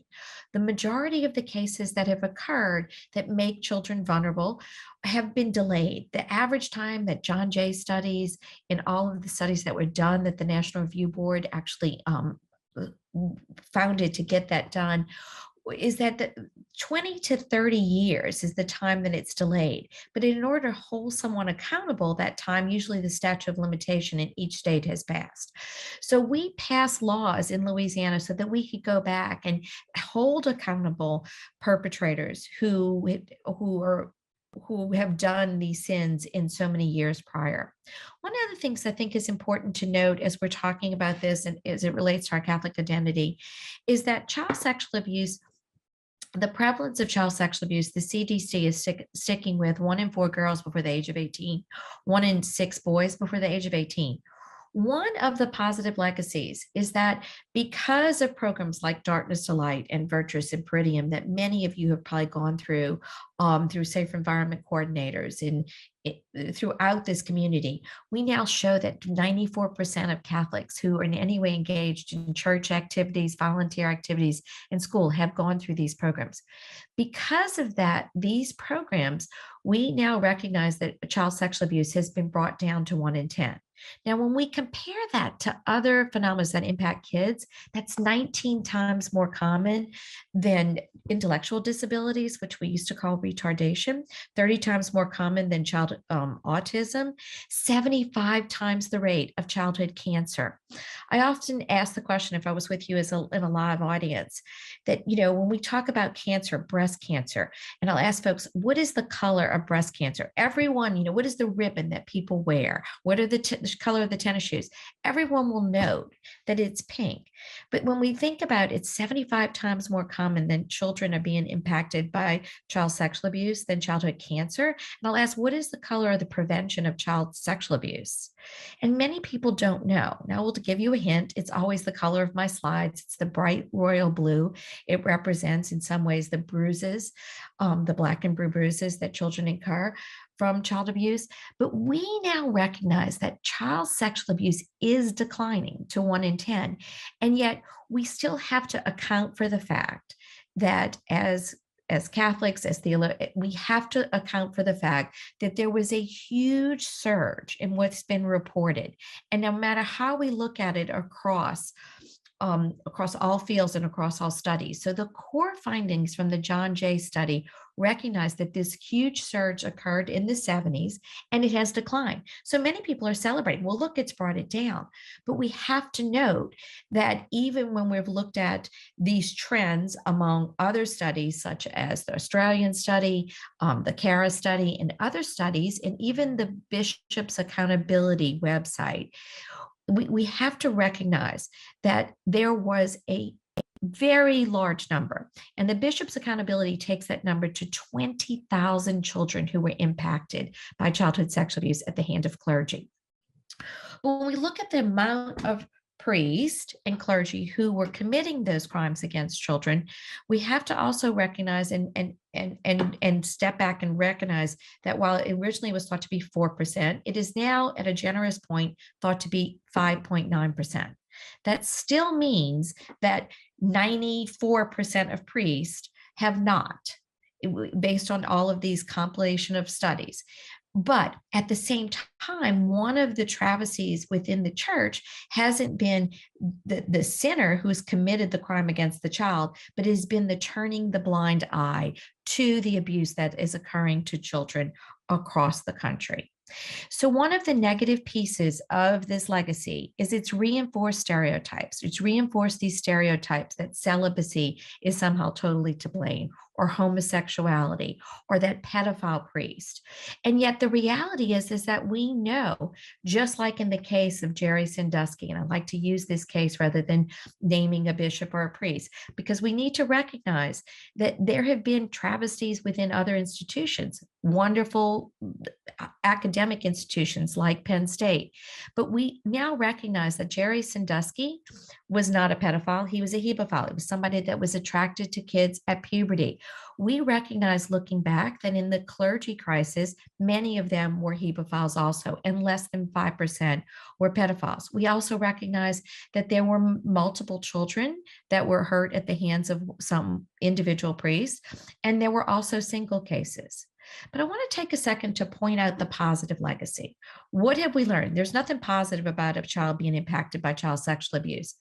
The majority of the cases that have occurred that make children vulnerable have been delayed. The average time that John Jay studies, in all of the studies that were done that the National Review Board actually founded to get that done, is that the 20 to 30 years is the time that it's delayed. But in order to hold someone accountable, that time, usually the statute of limitation in each state has passed. So we passed laws in Louisiana so that we could go back and hold accountable perpetrators who have done these sins in so many years prior. One of the things I think is important to note as we're talking about this and as it relates to our Catholic identity is that child sexual abuse, the prevalence of child sexual abuse, the CDC is sticking with 1 in 4 girls before the age of 18, 1 in 6 boys before the age of 18. One of the positive legacies is that because of programs like Darkness to Light and Virtuous and Peridium that many of you have probably gone through Safe Environment Coordinators and throughout this community, we now show that 94% of Catholics who are in any way engaged in church activities, volunteer activities, and school have gone through these programs. Because of that, these programs, we now recognize that child sexual abuse has been brought down to 1 in 10. Now, when we compare that to other phenomena that impact kids, that's 19 times more common than intellectual disabilities, which we used to call retardation, 30 times more common than child autism, 75 times the rate of childhood cancer. I often ask the question, if I was with you in a live audience, that, when we talk about cancer, breast cancer, and I'll ask folks, what is the color of breast cancer? Everyone, what is the ribbon that people wear? What are the color of the tennis shoes? Everyone will note that it's pink. But when we think about it, it's 75 times more common than children are being impacted by child sexual abuse than childhood cancer. And I'll ask, what is the color of the prevention of child sexual abuse? And many people don't know. Now, we'll give you a hint. It's always the color of my slides. It's the bright royal blue. It represents, in some ways, the bruises, the black and blue bruises that children incur from child abuse. But we now recognize that child sexual abuse is declining to 1 in 10. And yet we still have to account for the fact that as Catholics, as theologians, we have to account for the fact that there was a huge surge in what's been reported. And no matter how we look at it across all fields and across all studies. So the core findings from the John Jay study recognize that this huge surge occurred in the 70s and it has declined. So many people are celebrating, well, look, it's brought it down. But we have to note that even when we've looked at these trends among other studies, such as the Australian study, the CARA study, and other studies, and even the Bishop's Accountability website, we have to recognize that there was a very large number, and the Bishop's Accountability takes that number to 20,000 children who were impacted by childhood sexual abuse at the hand of clergy. When we look at the amount of priests and clergy who were committing those crimes against children, we have to also recognize and step back and recognize that while it originally was thought to be 4%, it is now at a generous point thought to be 5.9%. That still means that 94% of priests have not, based on all of these compilation of studies. But at the same time, one of the travesties within the church hasn't been the sinner who's committed the crime against the child, but has been the turning the blind eye to the abuse that is occurring to children across the country. So one of the negative pieces of this legacy is it's reinforced stereotypes. It's reinforced these stereotypes that celibacy is somehow totally to blame, or homosexuality, or that pedophile priest. And yet the reality is that we know, just like in the case of Jerry Sandusky, and I like to use this case rather than naming a bishop or a priest, because we need to recognize that there have been travesties within other institutions, wonderful academic institutions like Penn State. But we now recognize that Jerry Sandusky was not a pedophile. He was a hebephile. It was somebody that was attracted to kids at puberty. We recognize, looking back, that in the clergy crisis, many of them were hebephiles also, and less than 5% were pedophiles. We also recognize that there were multiple children that were hurt at the hands of some individual priests, and there were also single cases. But I want to take a second to point out the positive legacy. What have we learned? There's nothing positive about a child being impacted by child sexual abuse,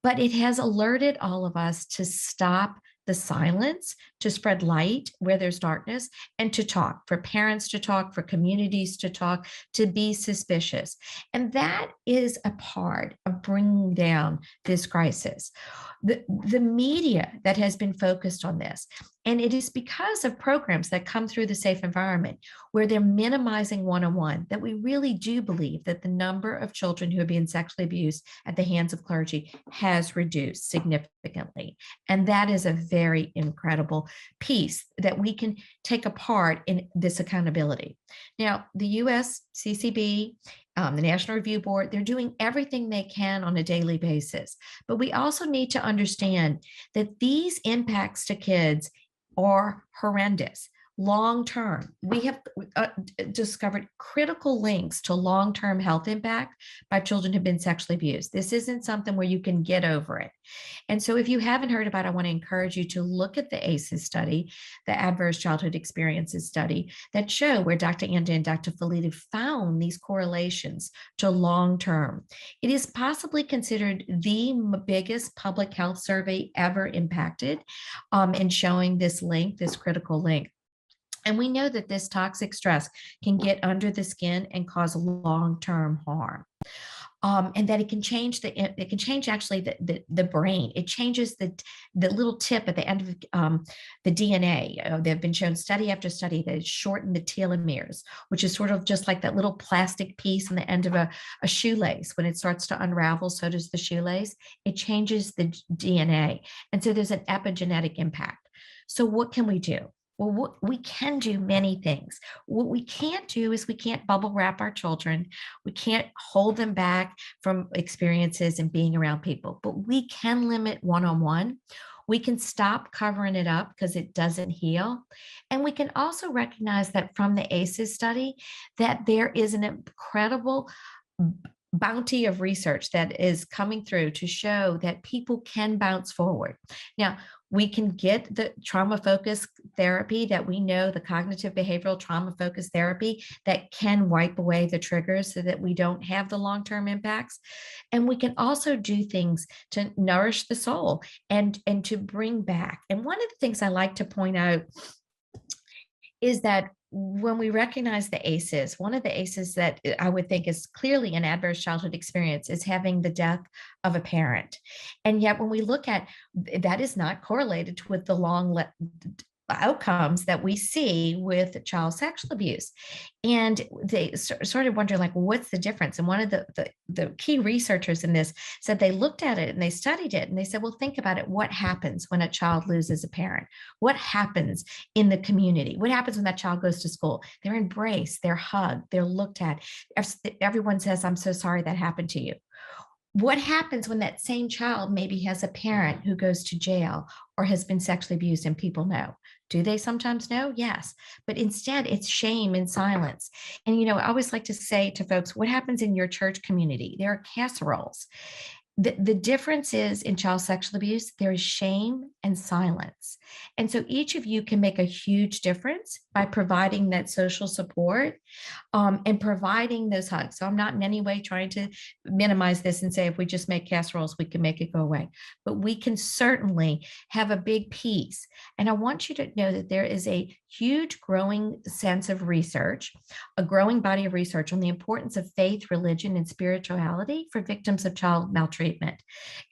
but it has alerted all of us to stop the silence, to spread light where there's darkness, and to talk, for parents to talk, for communities to talk, to be suspicious. And that is a part of bringing down this crisis. The media that has been focused on this, and it is because of programs that come through the Safe Environment, where they're minimizing one-on-one, that we really do believe that the number of children who are being sexually abused at the hands of clergy has reduced significantly. And that is a very incredible piece that we can take apart in this accountability. Now, the US CCB, the National Review Board, they're doing everything they can on a daily basis. But we also need to understand that these impacts to kids are horrendous. long-term, we have discovered critical links to long-term health impact by children who've been sexually abused. This isn't something where you can get over it. And so if you haven't heard about it, I want to encourage you to look at the ACEs study, the Adverse Childhood Experiences study, that show where Dr. Anthea and Dr. Felitti found these correlations to long-term. It is possibly considered the biggest public health survey ever impacted in showing this link, this critical link. And we know that this toxic stress can get under the skin and cause long-term harm. And that it can change actually the brain. It changes the little tip at the end of the DNA. They've been shown study after study that it shortened the telomeres, which is sort of just like that little plastic piece on the end of a shoelace. When it starts to unravel, so does the shoelace. It changes the DNA. And so there's an epigenetic impact. So what can we do? Well, we can do many things. What we can't do is we can't bubble wrap our children. We can't hold them back from experiences and being around people, but we can limit one-on-one. We can stop covering it up because it doesn't heal. And we can also recognize that from the ACEs study, that there is an incredible bounty of research that is coming through to show that people can bounce forward. Now, we can get the trauma-focused therapy that we know, the cognitive behavioral trauma-focused therapy that can wipe away the triggers so that we don't have the long-term impacts. And we can also do things to nourish the soul and to bring back. And one of the things I like to point out is that when we recognize the ACEs, one of the ACEs that I would think is clearly an adverse childhood experience is having the death of a parent. And yet when we look at that, is not correlated with the long outcomes that we see with child sexual abuse. And they started wondering, like, what's the difference? And one of the key researchers in this said they looked at it and they studied it and they said, well, think about it. What happens when a child loses a parent? What happens in the community? What happens when that child goes to school? They're embraced, they're hugged, they're looked at. Everyone says, I'm so sorry that happened to you. What happens when that same child maybe has a parent who goes to jail or has been sexually abused and people know? Do they sometimes know? Yes. But instead, it's shame and silence. And, I always like to say to folks, what happens in your church community? There are casseroles. The difference is in child sexual abuse, there is shame and silence. And so each of you can make a huge difference by providing that social support and providing those hugs. So I'm not in any way trying to minimize this and say, if we just make casseroles, we can make it go away. But we can certainly have a big piece. And I want you to know that there is a huge growing sense of research, a growing body of research on the importance of faith, religion, and spirituality for victims of child maltreatment.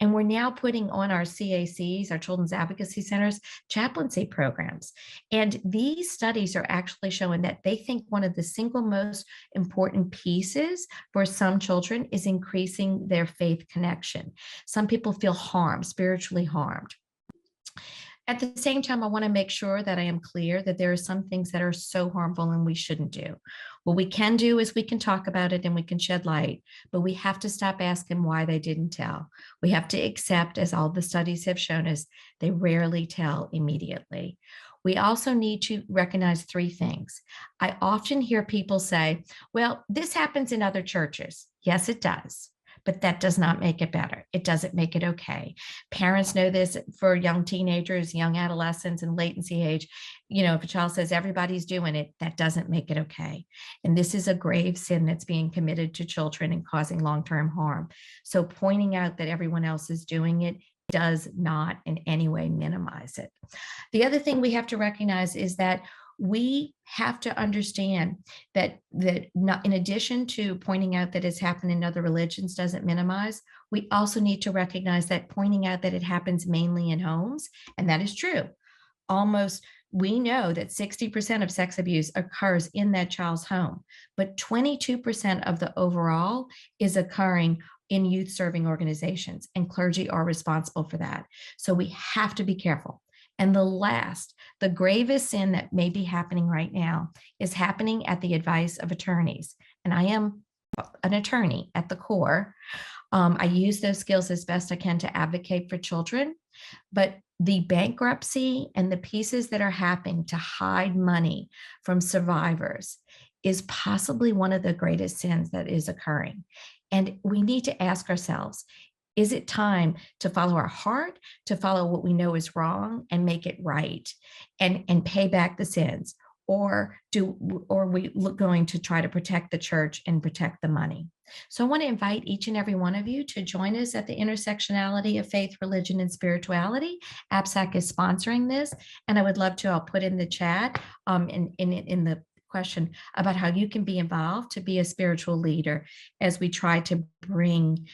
And we're now putting on our CACs, our Children's Advocacy Centers, chaplaincy programs. And these studies are actually showing that they think one of the single most important pieces for some children is increasing their faith connection. Some people feel harmed, spiritually harmed. At the same time, I want to make sure that I am clear that there are some things that are so harmful and we shouldn't do. What we can do is we can talk about it and we can shed light, but we have to stop asking why they didn't tell. We have to accept, as all the studies have shown us, they rarely tell immediately. We also need to recognize three things. I often hear people say, well, this happens in other churches. Yes, it does. But that does not make it better. It doesn't make it okay. Parents know this for young teenagers, young adolescents, and latency age. If a child says everybody's doing it, that doesn't make it okay. And this is a grave sin that's being committed to children and causing long-term harm. So pointing out that everyone else is doing it does not in any way minimize it. The other thing we have to recognize is that we have to understand that not, in addition to pointing out that it's happened in other religions doesn't minimize, we also need to recognize that pointing out that it happens mainly in homes, and that is true. We know that 60% of sex abuse occurs in that child's home, but 22% of the overall is occurring in youth serving organizations, and clergy are responsible for that. So we have to be careful. And the gravest sin that may be happening right now is happening at the advice of attorneys. And I am an attorney at the core. I use those skills as best I can to advocate for children. But the bankruptcy and the pieces that are happening to hide money from survivors is possibly one of the greatest sins that is occurring. And we need to ask ourselves, is it time to follow our heart, to follow what we know is wrong and make it right and pay back the sins? Or are we going to try to protect the church and protect the money? So I want to invite each and every one of you to join us at the intersectionality of faith, religion, and spirituality. APSAC is sponsoring this, and I would love to, I'll put in the chat in the question about how you can be involved to be a spiritual leader as we try to bring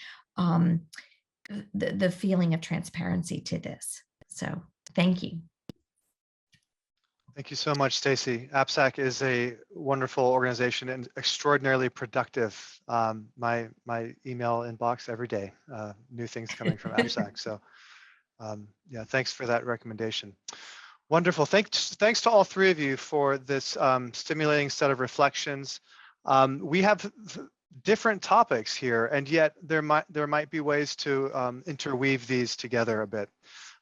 the feeling of transparency to this. So thank you. Thank you so much, Stacie. APSAC is a wonderful organization and extraordinarily productive. My email inbox every day, new things coming from APSAC. So yeah, thanks for that recommendation. Wonderful. Thanks to all three of you for this stimulating set of reflections. We have different topics here, and yet there might be ways to interweave these together a bit.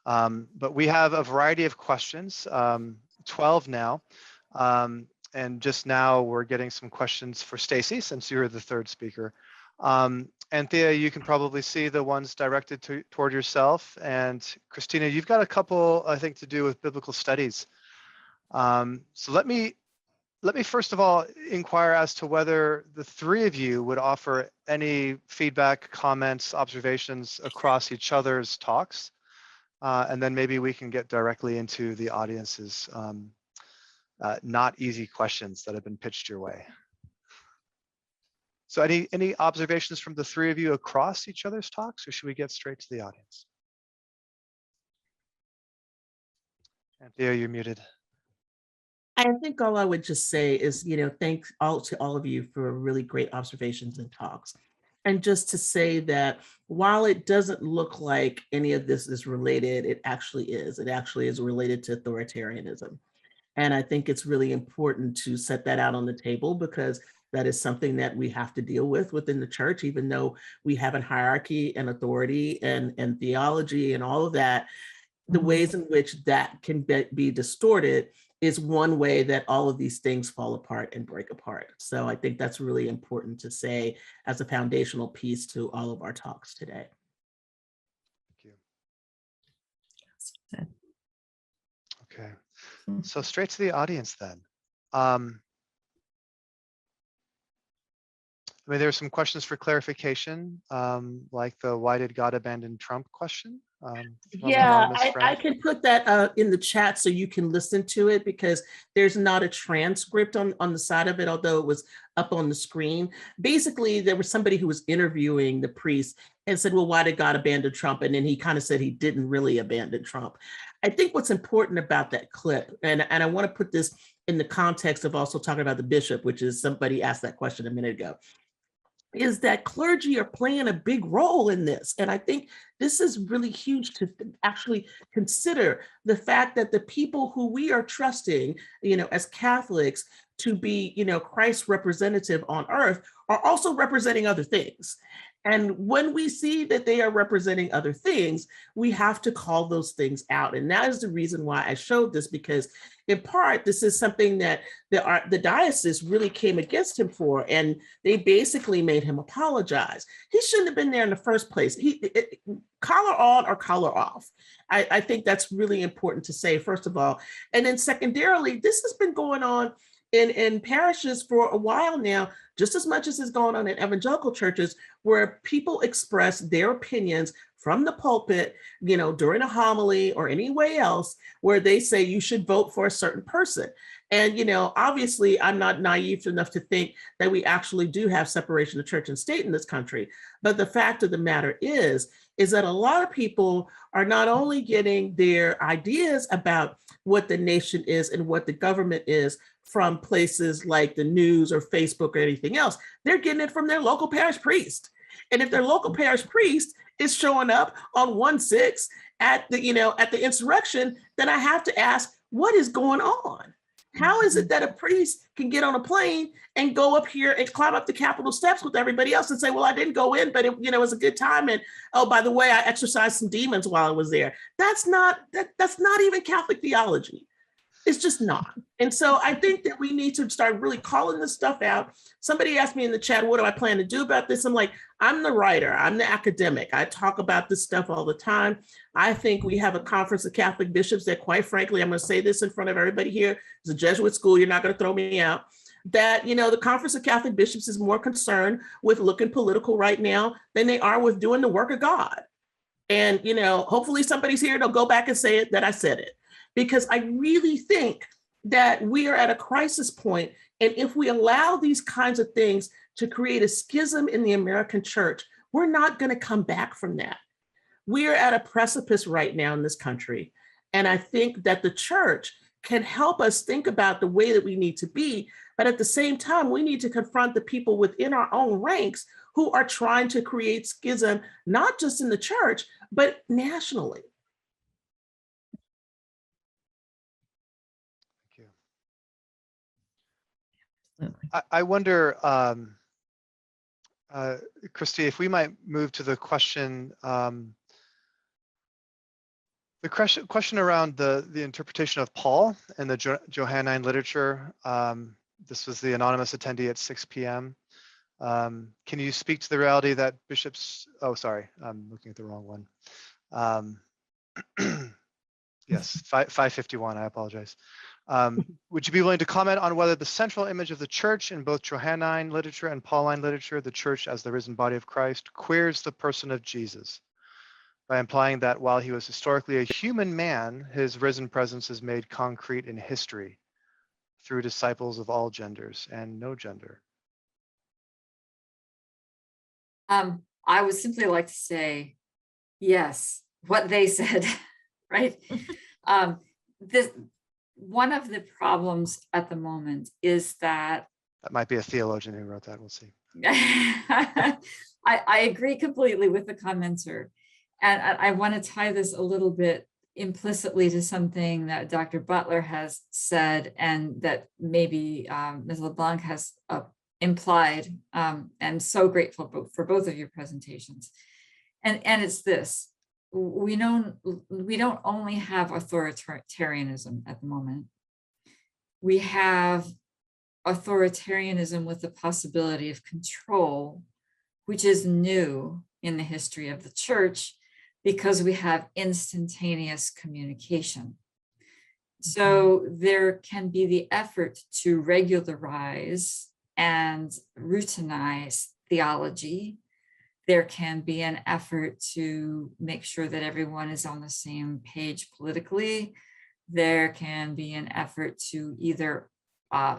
But we have a variety of questions. 12 now, and just now we're getting some questions for Stacie, since you're the third speaker. Anthea, you can probably see the ones directed toward yourself, and Cristina, you've got a couple, I think, to do with biblical studies. So let me first of all inquire as to whether the three of you would offer any feedback, comments, observations across each other's talks. And then maybe we can get directly into the audience's not easy questions that have been pitched your way. So any observations from the three of you across each other's talks, or should we get straight to the audience? Anthea, you're muted. I think all I would just say is, thanks to all of you for really great observations and talks. And just to say that while it doesn't look like any of this is related, it actually is. It actually is related to authoritarianism. And I think it's really important to set that out on the table, because that is something that we have to deal with within the church, even though we have a hierarchy and authority and theology and all of that. The ways in which that can be distorted is one way that all of these things fall apart and break apart. So I think that's really important to say as a foundational piece to all of our talks today. Thank you. Okay, so straight to the audience then. I mean, there are some questions for clarification, like the "why did God abandon Trump" question. Yeah, I can put that in the chat so you can listen to it, because there's not a transcript on the side of it, although it was up on the screen. Basically, there was somebody who was interviewing the priest and said, well, why did God abandon Trump? And then he kind of said he didn't really abandon Trump. I think what's important about that clip, and I want to put this in the context of also talking about the bishop, which is somebody asked that question a minute ago, is that clergy are playing a big role in this. And I think this is really huge to actually consider the fact that the people who we are trusting, as Catholics to be, Christ's representative on earth are also representing other things. And when we see that they are representing other things, we have to call those things out. And that is the reason why I showed this, because in part, this is something that the diocese really came against him for, and they basically made him apologize. He shouldn't have been there in the first place. Collar on or collar off. I think that's really important to say, first of all. And then secondarily, this has been going on in parishes for a while now, just as much as is going on in evangelical churches, where people express their opinions from the pulpit, during a homily or any way else, where they say you should vote for a certain person. And, obviously, I'm not naive enough to think that we actually do have separation of church and state in this country. But the fact of the matter is that a lot of people are not only getting their ideas about what the nation is and what the government is from places like the news or Facebook or anything else, they're getting it from their local parish priest. And if their local parish priest is showing up on 1/6 at the insurrection, then I have to ask, what is going on? How is it that a priest can get on a plane and go up here and climb up the Capitol steps with everybody else and say, well, I didn't go in, but it was a good time. And oh, by the way, I exorcised some demons while I was there. That's not even Catholic theology. It's just not. And so I think that we need to start really calling this stuff out. Somebody asked me in the chat, what do I plan to do about this? I'm like, I'm the writer, I'm the academic. I talk about this stuff all the time. I think we have a conference of Catholic bishops that, quite frankly, I'm going to say this in front of everybody here. It's a Jesuit school, you're not going to throw me out. That, the Conference of Catholic Bishops is more concerned with looking political right now than they are with doing the work of God. And, hopefully somebody's here, they'll go back and say it that I said it. Because I really think that we are at a crisis point. And if we allow these kinds of things to create a schism in the American church, we're not going to come back from that. We are at a precipice right now in this country. And I think that the church can help us think about the way that we need to be. But at the same time, we need to confront the people within our own ranks who are trying to create schism, not just in the church, but nationally. I wonder, Christy, if we might move to the question, around the interpretation of Paul and the Johannine literature. This was the anonymous attendee at 6 p.m. Can you speak to the reality that bishops? Oh, sorry, I'm looking at the wrong one. Yes, 551. I apologize. Would you be willing to comment on whether the central image of the church in both Johannine literature and Pauline literature, the church as the risen body of Christ, queers the person of Jesus by implying that while he was historically a human man, his risen presence is made concrete in history through disciples of all genders and no gender? I would simply like to say, yes, what they said, right? One of the problems at the moment is that might be a theologian who wrote that. We'll see. I agree completely with the commenter. And I want to tie this a little bit implicitly to something that Dr. Butler has said and that maybe Ms. LeBlanc has implied. I'm so grateful for both of your presentations. And it's this. We don't only have authoritarianism at the moment. We have authoritarianism with the possibility of control, which is new in the history of the church because we have instantaneous communication. So there can be the effort to regularize and routinize theology. There can be an effort to make sure that everyone is on the same page politically. There can be an effort to either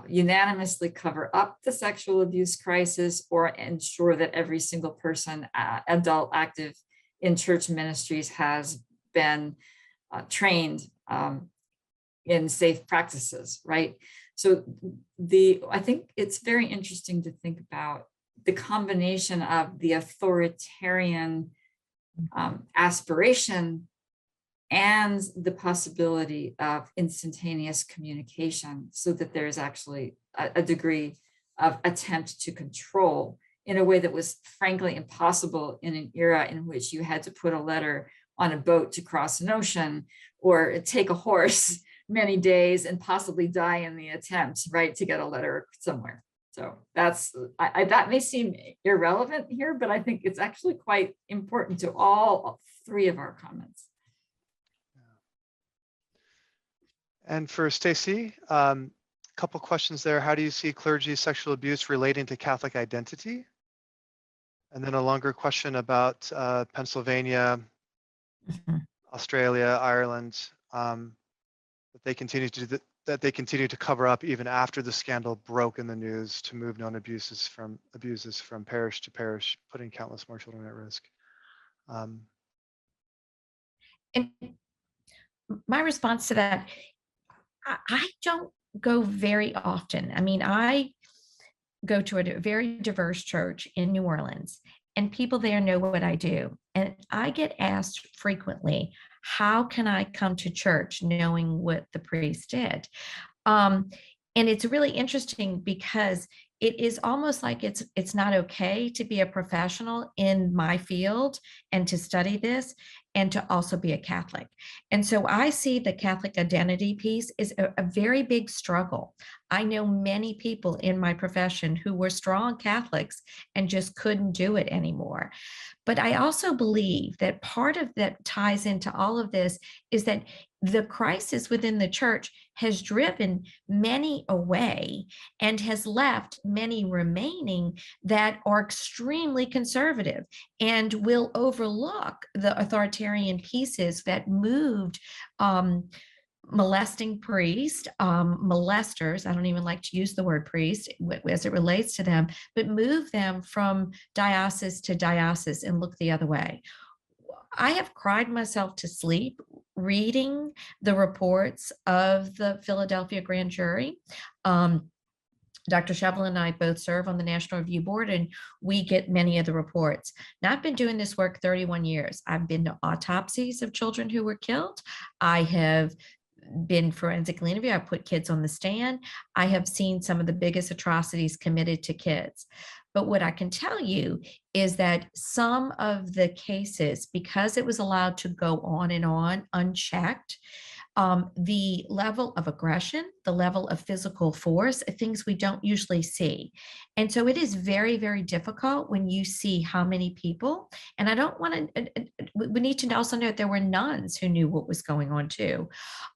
unanimously cover up the sexual abuse crisis or ensure that every single person, adult active in church ministries, has been trained in safe practices, right? So I think it's very interesting to think about the combination of the authoritarian aspiration and the possibility of instantaneous communication so that there is actually a degree of attempt to control in a way that was frankly impossible in an era in which you had to put a letter on a boat to cross an ocean or take a horse many days and possibly die in the attempt, right, to get a letter somewhere. So that may seem irrelevant here, but I think it's actually quite important to all three of our comments. And for Stacie, a couple questions there. How do you see clergy sexual abuse relating to Catholic identity? And then a longer question about Pennsylvania, Australia, Ireland, that they continue to cover up even after the scandal broke in the news to move known abuses from parish to parish, putting countless more children at risk. And my response to that, I don't go very often. I mean, I go to a very diverse church in New Orleans, and people there know what I do. And I get asked frequently, how can I come to church knowing what the priest did? And it's really interesting because it is almost like it's not okay to be a professional in my field and to study this and to also be a Catholic. And so I see the Catholic identity piece is a very big struggle. I know many people in my profession who were strong Catholics and just couldn't do it anymore. But I also believe that part of that ties into all of this is that the crisis within the church has driven many away and has left many remaining that are extremely conservative and will overlook the authoritarian pieces that moved molesting priest, molesters, I don't even like to use the word priest as it relates to them, but move them from diocese to diocese and look the other way. I have cried myself to sleep reading the reports of the Philadelphia grand jury. Dr. Shevlin and I both serve on the National Review Board, and we get many of the reports. Now, I've been doing this work 31 years. I've been to autopsies of children who were killed. I have been forensically interviewed. I put kids on the stand. I have seen some of the biggest atrocities committed to kids. But what I can tell you is that some of the cases, because it was allowed to go on and on unchecked, the level of aggression, the level of physical force, things we don't usually see. And so it is very, very difficult when you see how many people, and I don't want to, we need to also note there were nuns who knew what was going on too.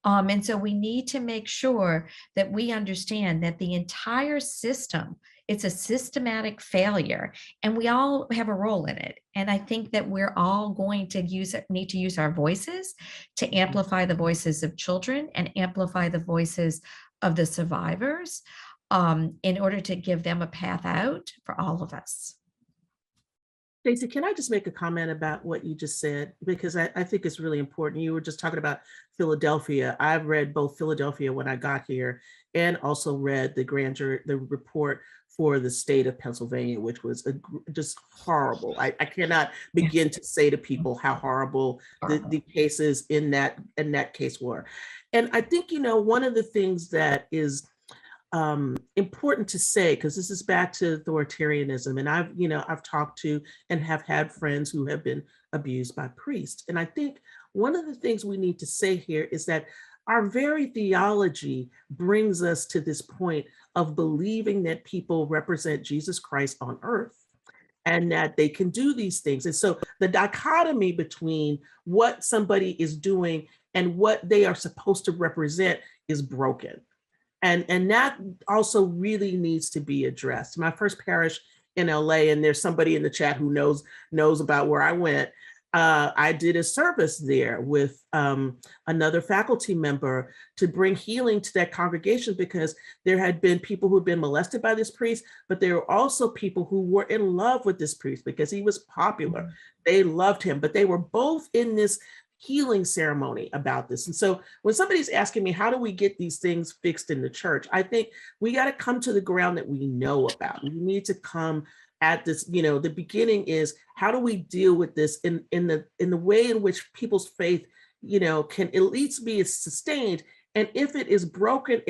And so we need to make sure that we understand that the entire system, it's a systematic failure, and we all have a role in it. And I think that we're all going to need to use our voices to amplify the voices of children and amplify the voices of the survivors in order to give them a path out for all of us. Stacie, can I just make a comment about what you just said? Because I think it's really important. You were just talking about Philadelphia. I've read both Philadelphia when I got here and also read the grand jury, the report for the state of Pennsylvania, which was just horrible. I cannot begin to say to people how horrible the cases in that case were. And I think, you know, one of the things that is important to say, because this is back to authoritarianism, and I've talked to and have had friends who have been abused by priests. And I think one of the things we need to say here is that our very theology brings us to this point of believing that people represent Jesus Christ on earth and that they can do these things. And so the dichotomy between what somebody is doing and what they are supposed to represent is broken. And that also really needs to be addressed. My first parish in LA, and there's somebody in the chat who knows about where I went. I did a service there with another faculty member to bring healing to that congregation, because there had been people who had been molested by this priest, but there were also people who were in love with this priest because he was popular. They loved him, but they were both in this healing ceremony about this. And so when somebody's asking me, how do we get these things fixed in the church? I think we got to come to the ground that we know about. We need to come at this, the beginning is, how do we deal with this in the way in which people's faith, can at least be sustained. And if it is broken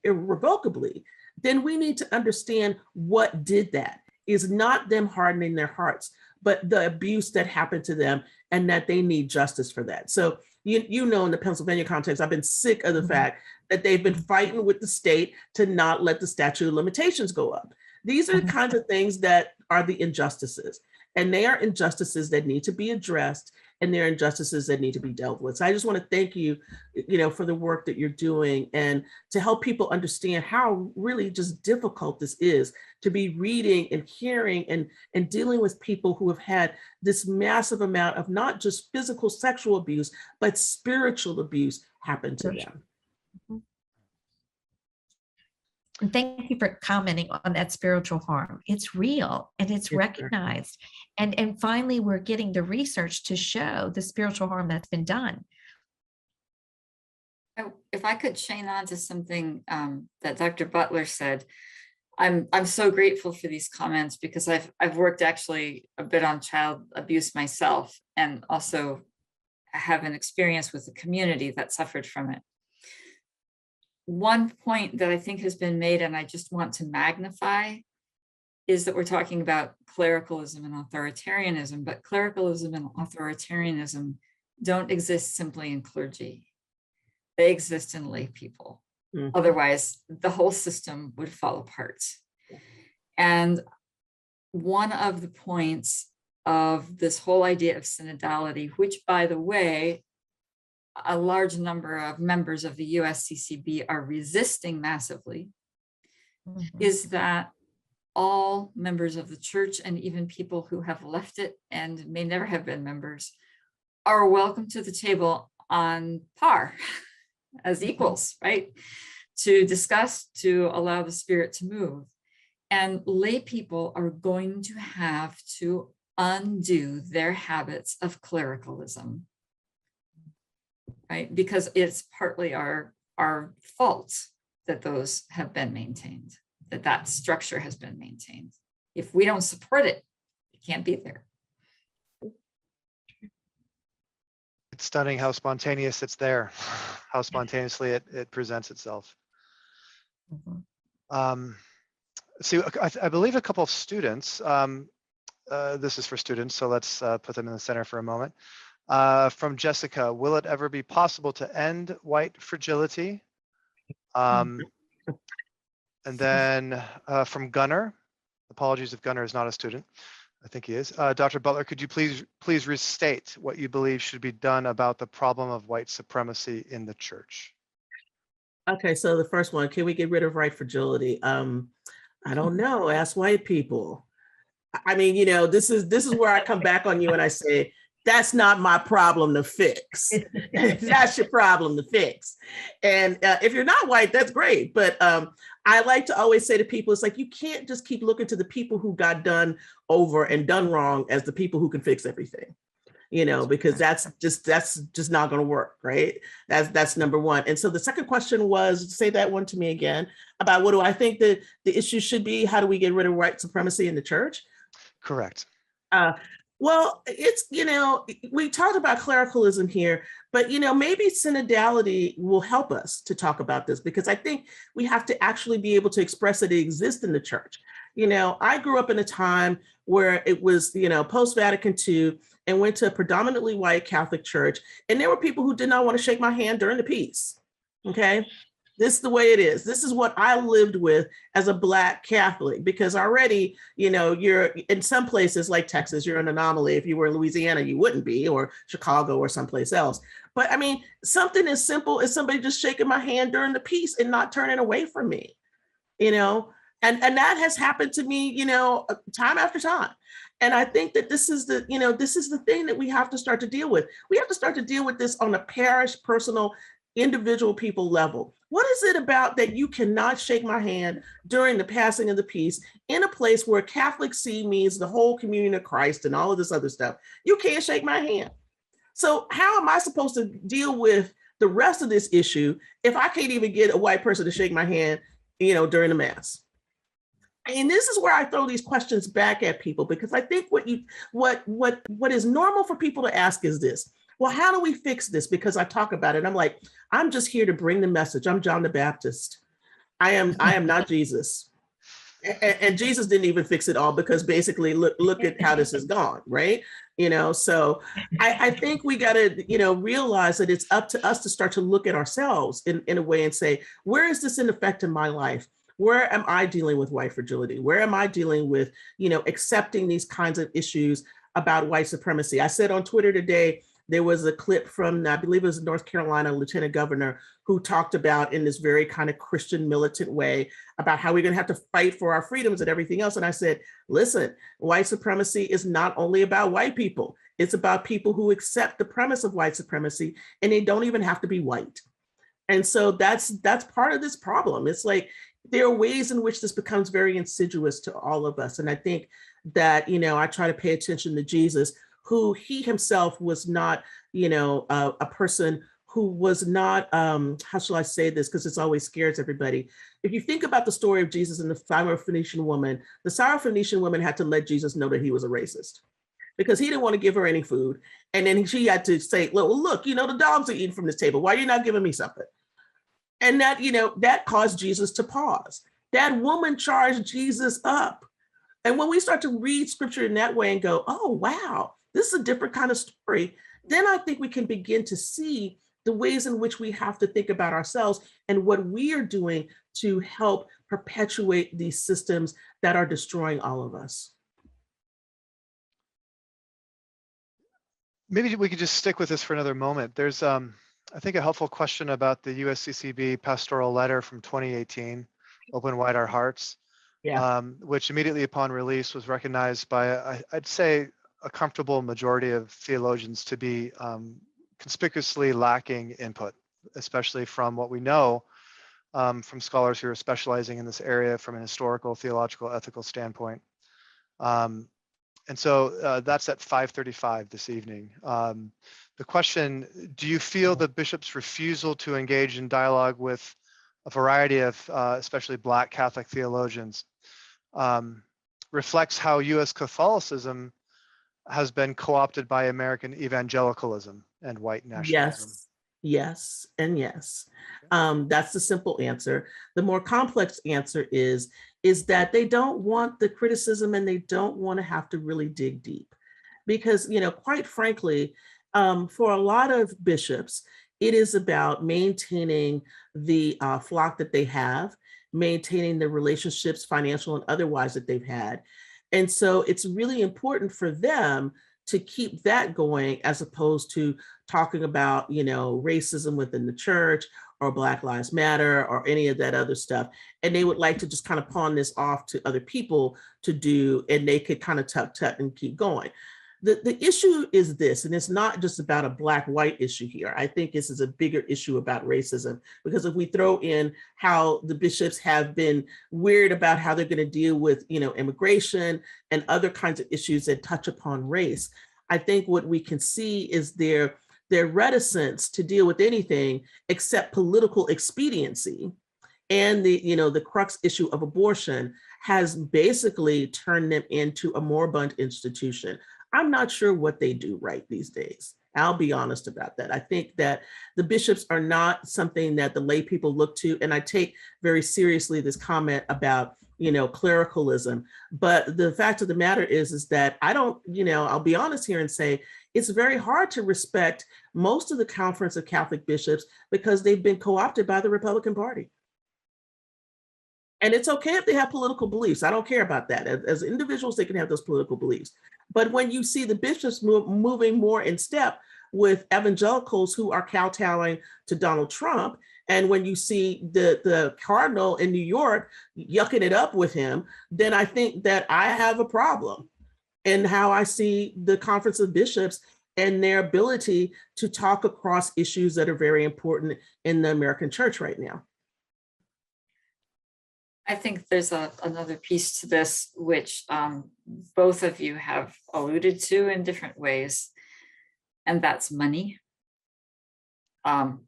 irrevocably, then we need to understand what did that. Is not them hardening their hearts, but the abuse that happened to them, and that they need justice for that. So, in the Pennsylvania context, I've been sick of the fact that they've been fighting with the state to not let the statute of limitations go up. These are the kinds of things that are the injustices, and they are injustices that need to be addressed, and they're injustices that need to be dealt with. So I just want to thank you, for the work that you're doing, and to help people understand how really just difficult this is to be reading and hearing and dealing with people who have had this massive amount of not just physical sexual abuse, but spiritual abuse happen to them. And thank you for commenting on that spiritual harm. It's real and it's recognized. And finally, we're getting the research to show the spiritual harm that's been done. If I could chain on to something that Dr. Butler said, I'm so grateful for these comments, because I've worked actually a bit on child abuse myself, and also have an experience with the community that suffered from it. one point that I think has been made, and I just want to magnify, is that we're talking about clericalism and authoritarianism, but clericalism and authoritarianism don't exist simply in clergy. They exist in lay people. Mm-hmm. Otherwise, the whole system would fall apart. And one of the points of this whole idea of synodality, which, by the way, a large number of members of the USCCB are resisting massively, is that all members of the church, and even people who have left it and may never have been members, are welcome to the table on par as equals, right? To discuss, to allow the Spirit to move. And lay people are going to have to undo their habits of clericalism, right? Because it's partly our fault that those have been maintained, that structure has been maintained. If we don't support it, it can't be there. It's stunning how spontaneous it's there, how spontaneously it presents itself. See, I believe a couple of students, this is for students, so let's put them in the center for a moment. From Jessica, will it ever be possible to end white fragility? And then from Gunnar, apologies if Gunnar is not a student, I think he is. Dr. Butler, could you please restate what you believe should be done about the problem of white supremacy in the church? Okay, so the first one, can we get rid of white fragility? I don't know, ask white people. I mean, you know, this is where I come back on you and I say, that's not my problem to fix. That's your problem to fix. And if you're not white, that's great. But I like to always say to people, it's like, you can't just keep looking to the people who got done over and done wrong as the people who can fix everything, you know, because that's just not going to work, right? That's number one. And so the second question was, say that one to me again, about what do I think that the issue should be? How do we get rid of white supremacy in the church? Correct. Well, it's, you know, we talked about clericalism here, but, you know, maybe synodality will help us to talk about this, because I think we have to actually be able to express that it exists in the church. You know, I grew up in a time where it was, you know, post-Vatican II, and went to a predominantly white Catholic church, and there were people who did not want to shake my hand during the peace, okay? This is the way it is. This is what I lived with as a Black Catholic, because already, you know, you're in some places like Texas, you're an anomaly. If you were in Louisiana, you wouldn't be, or Chicago or someplace else. But I mean, something as simple as somebody just shaking my hand during the peace and not turning away from me, you know, and that has happened to me, you know, time after time. And I think that this is the, you know, this is the thing that we have to start to deal with. We have to start to deal with this on a parish, personal, individual people level. What is it about that you cannot shake my hand during the passing of the peace in a place where Catholic C means the whole communion of Christ and all of this other stuff? You can't shake my hand. So how am I supposed to deal with the rest of this issue if I can't even get a white person to shake my hand, you know, during the mass? And this is where I throw these questions back at people, because I think what is normal for people to ask is this: well, how do we fix this? Because I talk about it, I'm like, I'm just here to bring the message. I'm John the Baptist. I am not Jesus. And Jesus didn't even fix it all, because basically look at how this has gone, right? You know, so I think we got to, you know, realize that it's up to us to start to look at ourselves in a way and say, where is this in effect in my life? Where am I dealing with white fragility? Where am I dealing with, you know, accepting these kinds of issues about white supremacy? I said on Twitter today, there was a clip from, I believe it was North Carolina Lieutenant Governor, who talked about, in this very kind of Christian militant way, about how we're going to have to fight for our freedoms and everything else. And I said, listen, white supremacy is not only about white people. It's about people who accept the premise of white supremacy, and they don't even have to be white. And so that's part of this problem. It's like, there are ways in which this becomes very insidious to all of us. And I think that, you know, I try to pay attention to Jesus, who he himself was not, you know, a person who was not, how shall I say this? Because it always scares everybody. If you think about the story of Jesus and the Syrophoenician woman, the Syrophoenician woman had to let Jesus know that he was a racist, because he didn't want to give her any food. And then she had to say, look, you know, the dogs are eating from this table. Why are you not giving me something? And that, that caused Jesus to pause. That woman charged Jesus up. And when we start to read scripture in that way and go, oh, wow, this is a different kind of story, then I think we can begin to see the ways in which we have to think about ourselves and what we are doing to help perpetuate these systems that are destroying all of us. Maybe we could just stick with this for another moment. There's, I think, a helpful question about the USCCB pastoral letter from 2018, Open Wide Our Hearts, which immediately upon release was recognized by, I'd say, a comfortable majority of theologians to be conspicuously lacking input, especially from what we know from scholars who are specializing in this area from an historical, theological, ethical standpoint. And so that's at 5:35 this evening. The question, do you feel the bishop's refusal to engage in dialogue with a variety of, especially Black Catholic theologians, reflects how U.S. Catholicism has been co-opted by American evangelicalism and white nationalism? Yes, and yes. That's the simple answer. The more complex answer is that they don't want the criticism and they don't want to have to really dig deep. Because, quite frankly, for a lot of bishops, it is about maintaining the flock that they have, maintaining the relationships, financial and otherwise, that they've had. And so it's really important for them to keep that going as opposed to talking about, racism within the church or Black Lives Matter or any of that other stuff. And they would like to just kind of pawn this off to other people to do, and they could kind of tut and keep going. The issue is this, and it's not just about a Black-white issue here. I think this is a bigger issue about racism, because if we throw in how the bishops have been weird about how they're going to deal with, immigration and other kinds of issues that touch upon race, I think what we can see is their reticence to deal with anything except political expediency. And the crux issue of abortion has basically turned them into a moribund institution. I'm not sure what they do right these days. I'll be honest about that. I think that the bishops are not something that the lay people look to. And I take very seriously this comment about, clericalism. But the fact of the matter is that I don't, I'll be honest here and say, it's very hard to respect most of the Conference of Catholic Bishops because they've been co-opted by the Republican Party. And it's okay if they have political beliefs. I don't care about that. As individuals, they can have those political beliefs. But when you see the bishops moving more in step with evangelicals who are kowtowing to Donald Trump, and when you see the cardinal in New York yucking it up with him, then I think that I have a problem in how I see the Conference of Bishops and their ability to talk across issues that are very important in the American church right now. I think there's another piece to this, which both of you have alluded to in different ways, and that's money. And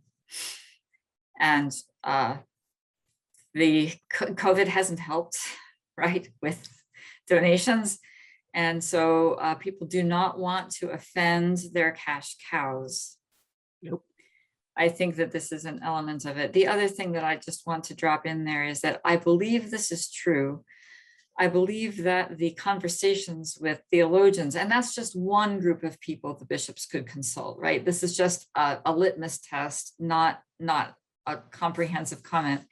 the COVID hasn't helped, right, with donations. And so people do not want to offend their cash cows. Nope. I think that this is an element of it. The other thing that I just want to drop in there is that I believe this is true. I believe that the conversations with theologians, and that's just one group of people the bishops could consult, right? This is just a litmus test, not a comprehensive comment.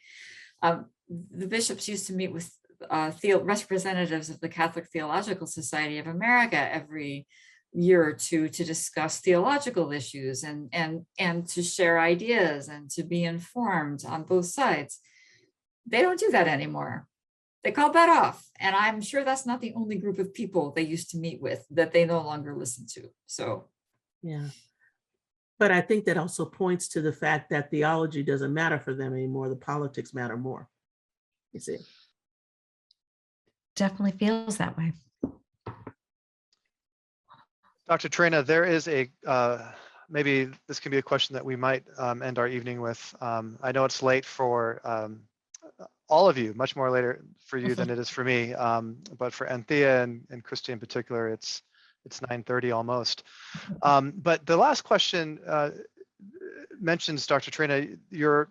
The bishops used to meet with representatives of the Catholic Theological Society of America every year or two to discuss theological issues and to share ideas and to be informed on both sides. They don't do that anymore. They called that off. And I'm sure that's not the only group of people they used to meet with that they no longer listen to. So, yeah. But I think that also points to the fact that theology doesn't matter for them anymore. The politics matter more. You see? Definitely feels that way. Dr. Traina, there is a, maybe this can be a question that we might end our evening with. I know it's late for all of you, much more later for you than it is for me. But for Anthea and Cristina in particular, it's 9:30 almost. But the last question mentions, Dr. Traina, your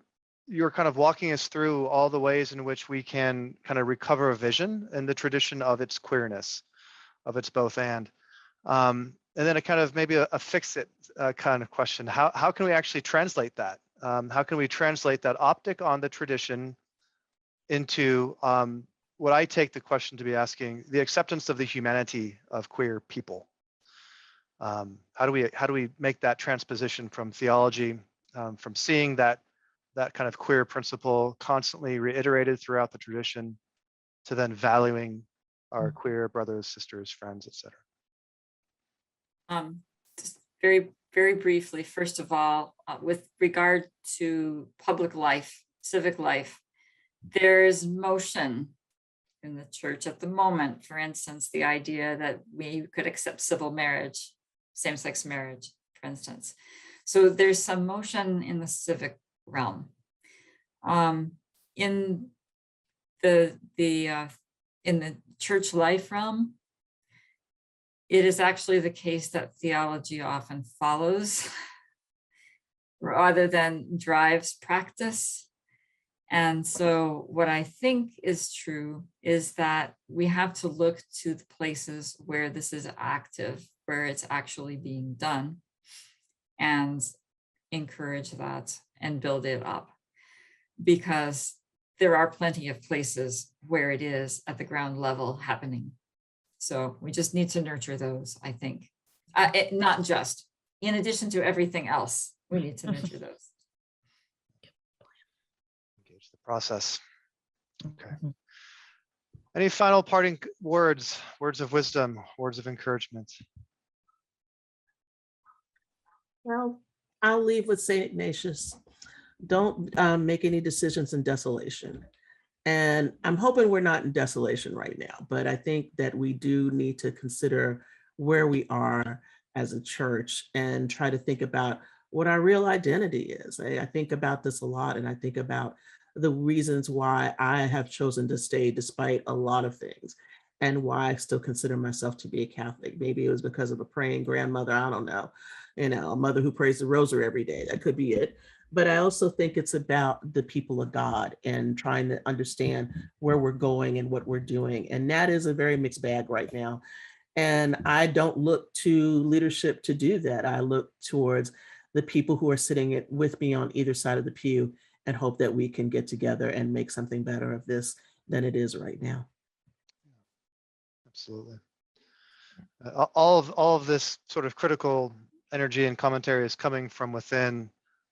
you're kind of walking us through all the ways in which we can kind of recover a vision in the tradition of its queerness, of its both and. And then a kind of maybe a fix it kind of question. How can we actually translate that? How can we translate that optic on the tradition into what I take the question to be asking, the acceptance of the humanity of queer people? How do we make that transposition from theology, from seeing that kind of queer principle constantly reiterated throughout the tradition, to then valuing our queer brothers, sisters, friends, etc. Just very, very briefly, first of all, with regard to public life, civic life, there's motion in the church at the moment. For instance, the idea that we could accept civil marriage, same-sex marriage, for instance. So there's some motion in the civic realm. In the church life realm, it is actually the case that theology often follows rather than drives practice. And so what I think is true is that we have to look to the places where this is active, where it's actually being done, and encourage that and build it up. Because there are plenty of places where it is at the ground level happening. So we just need to nurture those, I think. Not just, in addition to everything else, we need to nurture those. Engage the process. Okay. Any final parting words of wisdom, words of encouragement? Well, I'll leave with St. Ignatius. Don't make any decisions in desolation. And I'm hoping we're not in desolation right now, but I think that we do need to consider where we are as a church and try to think about what our real identity is. I think about this a lot, and I think about the reasons why I have chosen to stay despite a lot of things, and why I still consider myself to be a Catholic. Maybe it was because of a praying grandmother, I don't know, a mother who prays the rosary every day, that could be it. But I also think it's about the people of God and trying to understand where we're going and what we're doing. And that is a very mixed bag right now. And I don't look to leadership to do that. I look towards the people who are sitting with me on either side of the pew and hope that we can get together and make something better of this than it is right now. Absolutely. All of this sort of critical energy and commentary is coming from within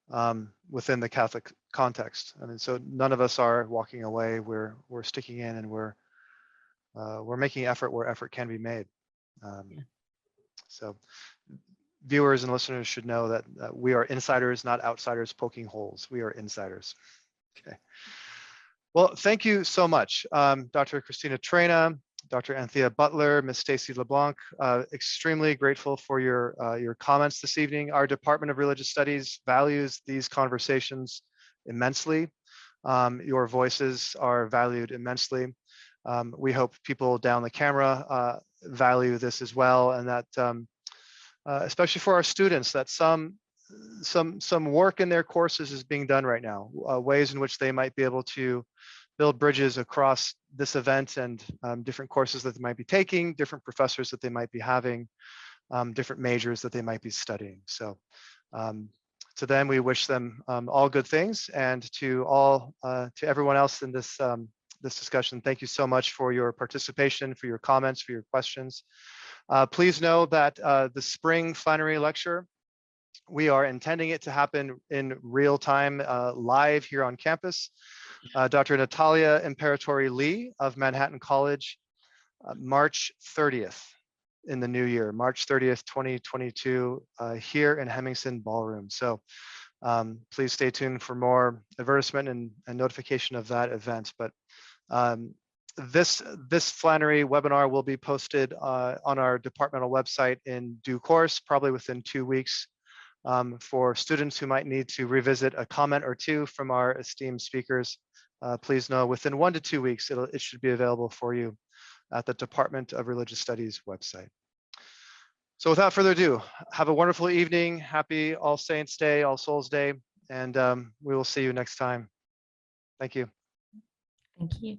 the Catholic context. I mean, so none of us are walking away. We're sticking in, and we're making effort where effort can be made. So viewers and listeners should know that we are insiders, not outsiders poking holes. We are insiders. Okay. Well, thank you so much, Dr. Cristina Traina, Dr. Anthea Butler, Ms. Stacie LeBlanc. Extremely grateful for your comments this evening. Our Department of Religious Studies values these conversations immensely. Your voices are valued immensely. We hope people down the camera value this as well, and that especially for our students, that some work in their courses is being done right now, ways in which they might be able to build bridges across this event and different courses that they might be taking, different professors that they might be having, different majors that they might be studying. So to them, we wish them all good things, and to everyone else in this discussion, thank you so much for your participation, for your comments, for your questions. Please know that the spring Flannery Lecture, we are intending it to happen in real time, live here on campus. Dr. Natalia Imperatori Lee of Manhattan College, March 30th in the new year, March 30th, 2022, here in Hemmingson Ballroom. So please stay tuned for more advertisement and notification of that event. But this Flannery webinar will be posted on our departmental website in due course, probably within 2 weeks, for students who might need to revisit a comment or two from our esteemed speakers. Please know within 1 to 2 weeks, it should be available for you at the Department of Religious Studies website. So without further ado, have a wonderful evening. Happy All Saints Day, All Souls Day, and we will see you next time. Thank you. Thank you.